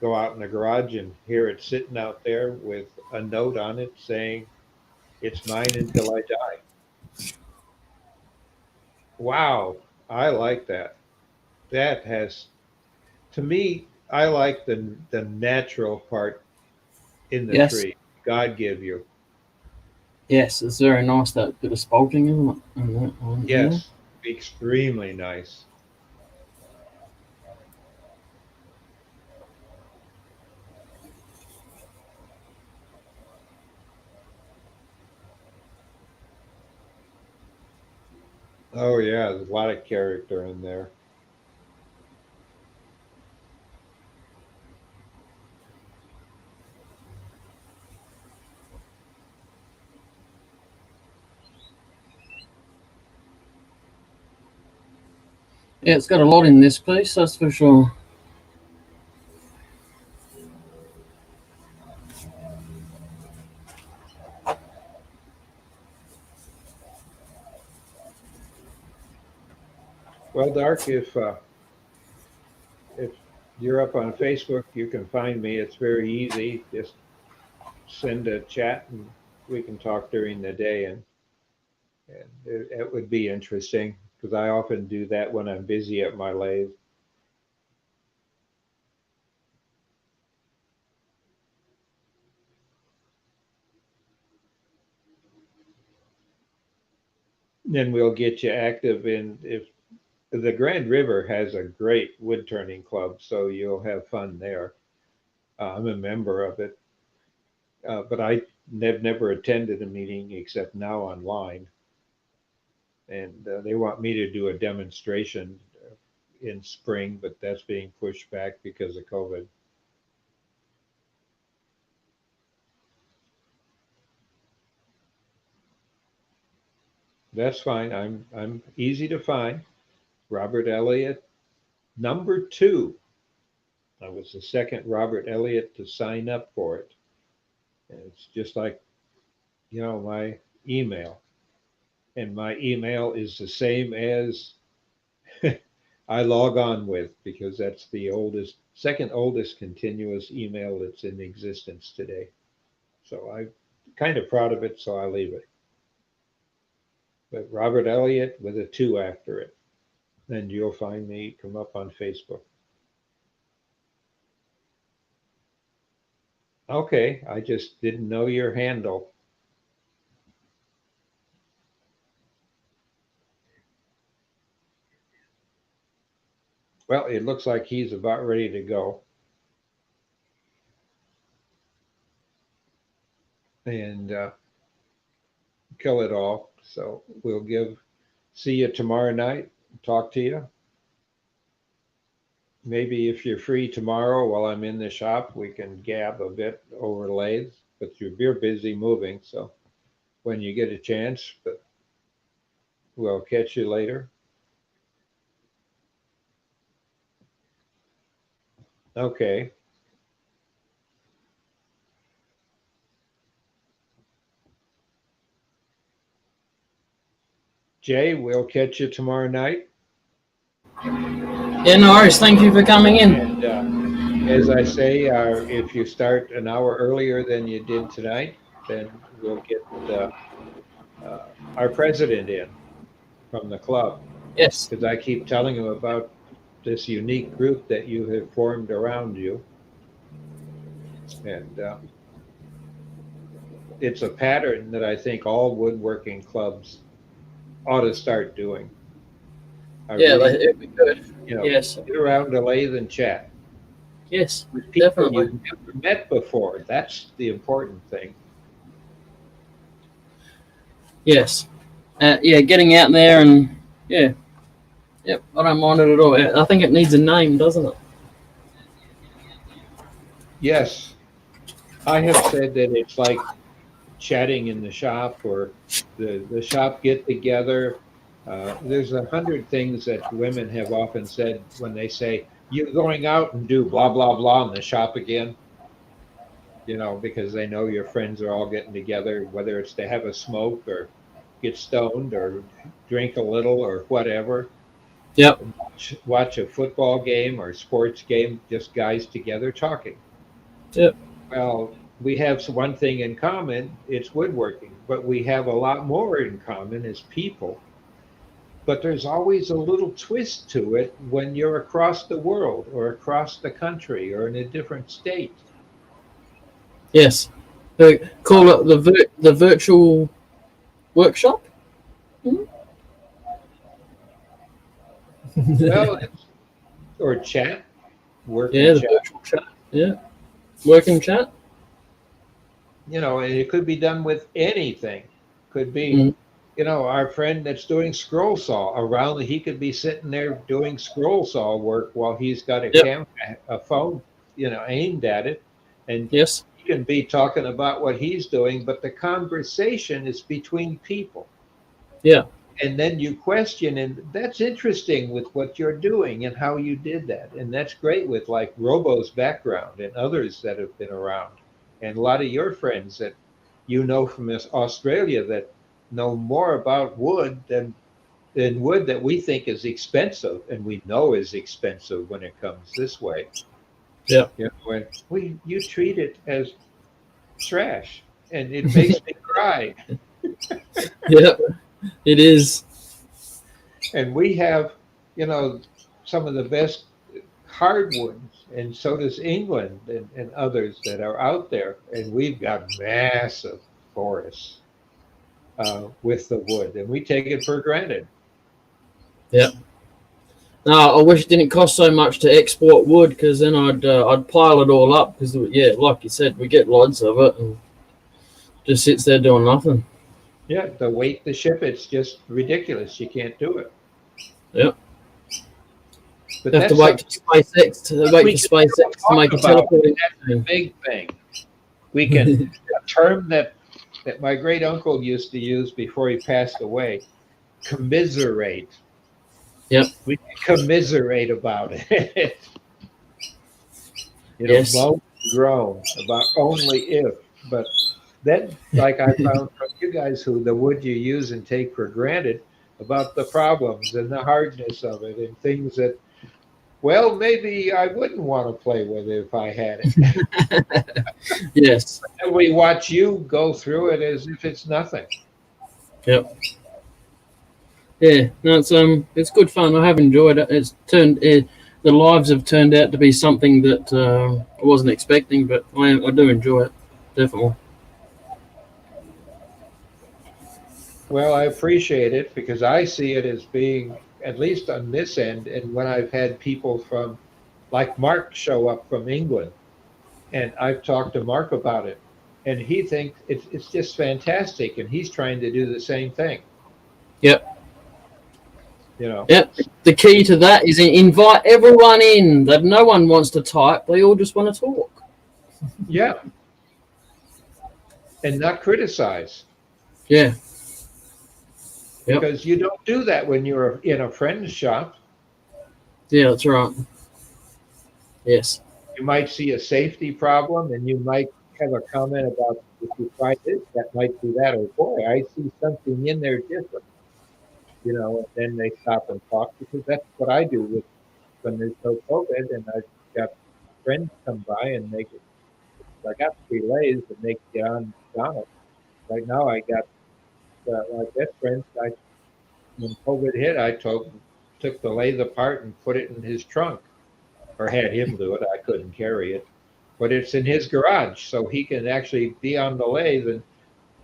go out in the garage and hear it sitting out there with a note on it saying, "It's mine until I die." Wow, I like that. That has, to me, I like the natural part in the Yes. tree God give you. Yes, it's very nice, that bit of spalting, isn't it? And that one, yeah. Yes, extremely nice. Oh yeah, there's a lot of character in there. Yeah, it's got a lot in this piece, that's for sure. Well, Dark, if you're up on Facebook, you can find me. It's very easy. Just send a chat and we can talk during the day, and it would be interesting because I often do that when I'm busy at my lathe. Then we'll get you active in if the Grand River has a great wood turning club, so you'll have fun there. I'm a member of it, but I have never attended a meeting except now online, and they want me to do a demonstration in spring, but that's being pushed back because of COVID. That's fine. I'm easy to find. Robert Elliott, number two. I was the second Robert Elliott to sign up for it. And it's just like, my email. And my email is the same as I log on with because that's the second oldest continuous email that's in existence today. So I'm kind of proud of it, so I leave it. But Robert Elliott with a two after it. And you'll find me, come up on Facebook. Okay, I just didn't know your handle. Well, it looks like he's about ready to go. And kill it all. So see you tomorrow night, talk to you. Maybe if you're free tomorrow while I'm in the shop, we can gab a bit over lathes, but you're busy moving. So when you get a chance, but we'll catch you later. Okay. Jay, we'll catch you tomorrow night. Yeah, no worries. Thank you for coming in. And as I say, if you start an hour earlier than you did tonight, then we'll get our president in from the club. Yes. Because I keep telling him about this unique group that you have formed around you. And it's a pattern that I think all woodworking clubs ought to start doing. It'd be good. Yes. Get around a lathe and chat. Yes, With people definitely. you've never met before. That's the important thing. Yes. Getting out there and, yeah. Yep, I don't mind it at all. I think it needs a name, doesn't it? Yes. I have said that it's like chatting in the shop or the shop get together. There's 100 things that women have often said when they say, "You're going out and do blah, blah, blah in the shop again," because they know your friends are all getting together, whether it's to have a smoke or get stoned or drink a little or whatever. Yep. Watch a football game or sports game, just guys together talking. Yep. Well, we have one thing in common, it's woodworking, but we have a lot more in common as people. But there's always a little twist to it when you're across the world or across the country or in a different state. Yes. They call it the virtual workshop. Well, or chat, working Yeah, the chat. virtual chat. Yeah, working chat. You know, and it could be done with anything. Could be, Mm. you know, our friend that's doing scroll saw around. He could be sitting there doing scroll saw work while he's got Yep. a phone, you know, aimed at it, and Yes. he can be talking about what he's doing. But the conversation is between people. Yeah. And then you question, and that's interesting with what you're doing and how you did that, and that's great with like Robo's background and others that have been around, and a lot of your friends that you know from Australia that know more about wood than wood that we think is expensive and we know is expensive when it comes this way. Yeah. You know, when you treat it as trash, and it makes me cry. Yeah. It is. And we have, you know, some of the best hardwoods, and so does England and others that are out there. And we've got massive forests with the wood, and we take it for granted. Yeah. No, I wish it didn't cost so much to export wood, because then I'd pile it all up. Because yeah, like you said, we get loads of it and just sits there doing nothing. Yeah, the weight to ship it's just ridiculous. You can't do it. Yep. But You have to that's wait something for SpaceX we can to make a talk about. teleporting That's the machine. big thing. We can a term that my great uncle used to use before he passed away, commiserate. Yep. We can commiserate about it. You know, Yes. moan and groan about only if. But then, like I found from you guys, who the wood you use and take for granted, about the problems and the hardness of it and things that, well, maybe I wouldn't want to play with it if I had it. Yes. And we watch you go through it as if it's nothing. Yep. Yeah. No, it's good fun. I have enjoyed it. It's the lives have turned out to be something that I wasn't expecting, but I do enjoy it, definitely. Well, I appreciate it because I see it as being, at least on this end, and when I've had people from, like Mark, show up from England, and I've talked to Mark about it, and he thinks it's just fantastic, and he's trying to do the same thing. Yep. You know. Yep. The key to that is invite everyone in. That no one wants to type; they all just want to talk. Yeah. And not criticize. Yeah. Yep. Because you don't do that when you're in a friend's shop. Yeah, that's right. Yes. You might see a safety problem, and you might have a comment about, if you try this, that might be that, or boy, I see something in there different. You know, and then they stop and talk, because that's what I do with when there's no COVID, and I've got friends come by and make it. I got relays and they get on it. Right now, I got my best friends. When COVID hit, I took the lathe apart and put it in his trunk, or had him do it. I couldn't carry it, but it's in his garage, so he can actually be on the lathe,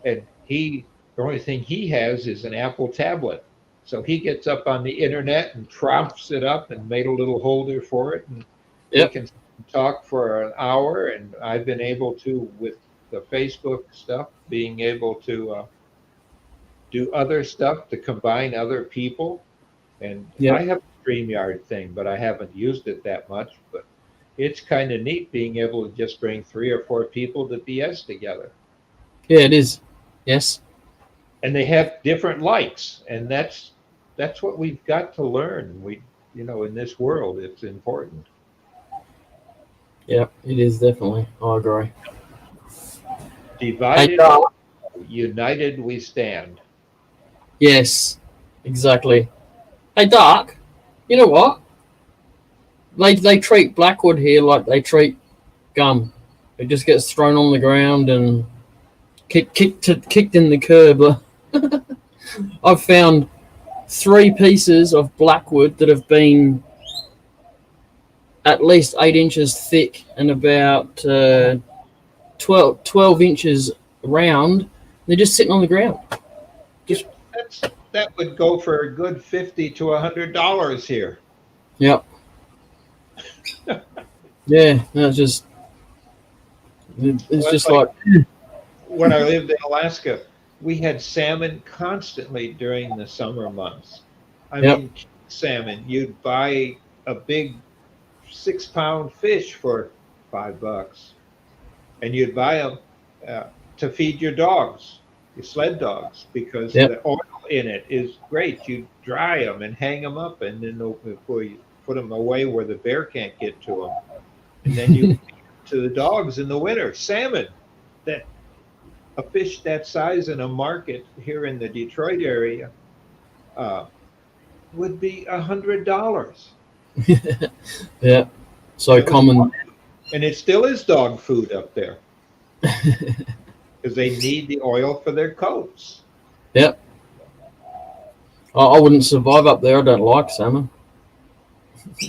and the only thing he has is an Apple tablet. So he gets up on the internet and prompts it up and made a little holder for it, and we Yep. can talk for an hour. And I've been able to, with the Facebook stuff, being able to do other stuff to combine other people. And I Yep. have a StreamYard thing, but I haven't used it that much. But it's kind of neat being able to just bring 3 or 4 people to BS together. Yeah, it is. Yes. And they have different likes, and that's what we've got to learn. In this world, it's important. Yep, it is definitely. I agree. Divided, Hey, united we stand. yes, exactly. Hey, Dark, you know what? They treat Blackwood here like they treat gum. It just gets thrown on the ground and kicked in the curb. I've found 3 pieces of Blackwood that have been at least 8 inches thick and about 12 inches round. They're just sitting on the ground. that would go for a good $50 to $100 here. Yep. Yeah, that's just it's Well, just like like when I lived in Alaska, we had salmon constantly during the summer months. I Yep. mean, salmon. You'd buy a big 6-pound fish for $5, and you'd buy them to feed your dogs, your sled dogs, because Yep. the oil in it is great. You dry them and hang them up, and then before you put them away where the bear can't get to them, and then you feed them to the dogs in the winter. Salmon, that a fish that size in a market here in the Detroit area would be $100. yeah, so common. And it still is dog food up there because they need the oil for their coats. Yep. I wouldn't survive up there. I don't like salmon.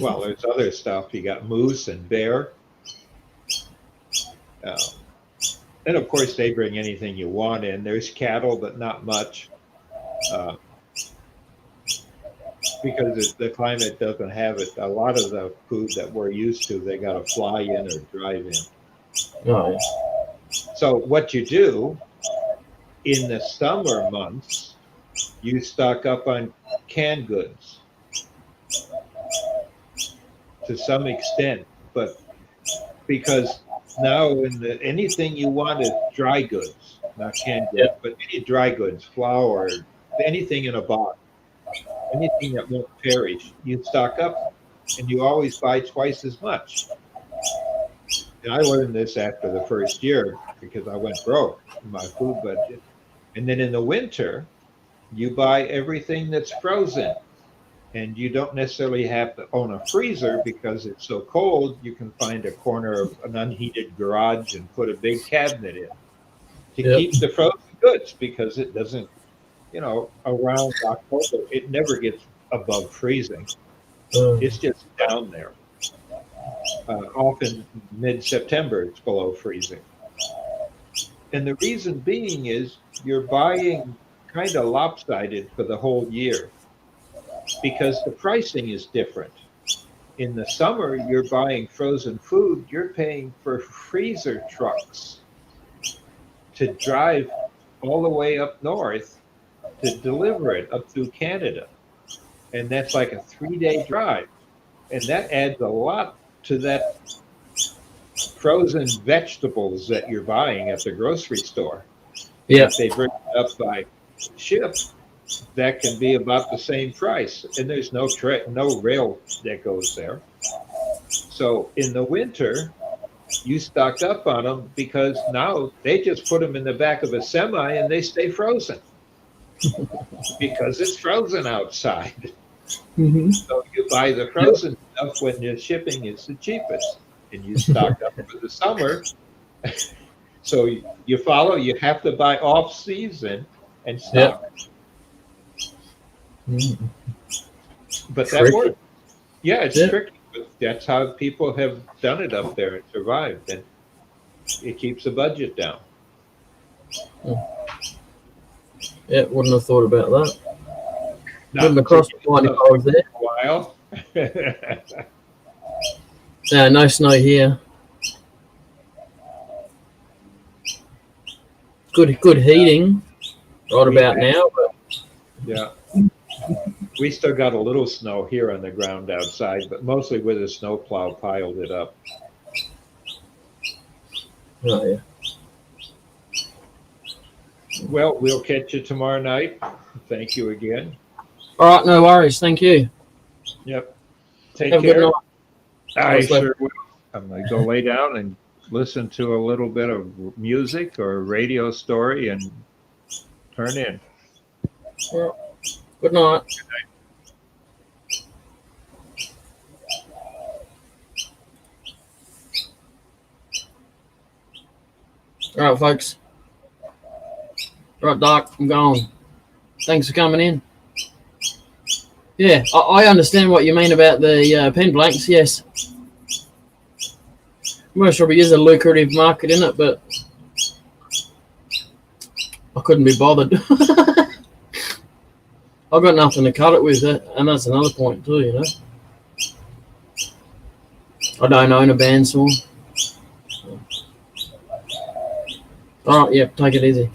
Well, there's other stuff. You got moose and bear. And of course, they bring anything you want in. There's cattle, but not much. Because the climate doesn't have it. A lot of the food that we're used to, they got to fly in or drive in. Oh, yeah. So what you do in the summer months, you stock up on canned goods to some extent, but because now anything you want is dry goods, not canned goods, but any dry goods, flour, anything in a box, anything that won't perish, you stock up, and you always buy twice as much. And I learned this after the first year because I went broke in my food budget. And then in the winter, you buy everything that's frozen. And you don't necessarily have to own a freezer because it's so cold, you can find a corner of an unheated garage and put a big cabinet in to keep the frozen goods, because it doesn't, around October, it never gets above freezing. It's just down there. Often mid-September, it's below freezing. And the reason being is you're buying kind of lopsided for the whole year because the pricing is different. In the summer, you're buying frozen food, you're paying for freezer trucks to drive all the way up north to deliver it up through Canada. And that's like a 3-day drive. And that adds a lot to that frozen vegetables that you're buying at the grocery store. Yeah. If they bring it up by ship, that can be about the same price. And there's no rail that goes there. So in the winter, you stock up on them because now they just put them in the back of a semi and they stay frozen because it's frozen outside. Mm-hmm. So you buy the frozen stuff when the shipping is the cheapest, and you stock up for the summer. So you have to buy off season and stock. Mm-hmm. But that works. Yeah, it's tricky, but that's how people have done it up there and survived, and it keeps the budget down. Yeah, wouldn't have thought about that. Not across the line if I was there. A while. No snow here. Good heating right about now, but yeah. We still got a little snow here on the ground outside, but mostly where the snowplow piled it up. Oh yeah. Well, we'll catch you tomorrow night. Thank you again. All right, no worries. Thank you. Yep. Take Have care. a good night. I sure will. I'm going to go lay down and listen to a little bit of music or a radio story and turn in. Well, good night. Good night. All right, folks. All right, Doc, I'm gone. Thanks for coming in. Yeah, I understand what you mean about the pen blanks, yes. Most probably is a lucrative market in it, but I couldn't be bothered. I've got nothing to cut it with, and that's another point too, you know. I don't own a bandsaw. All right, yep, take it easy.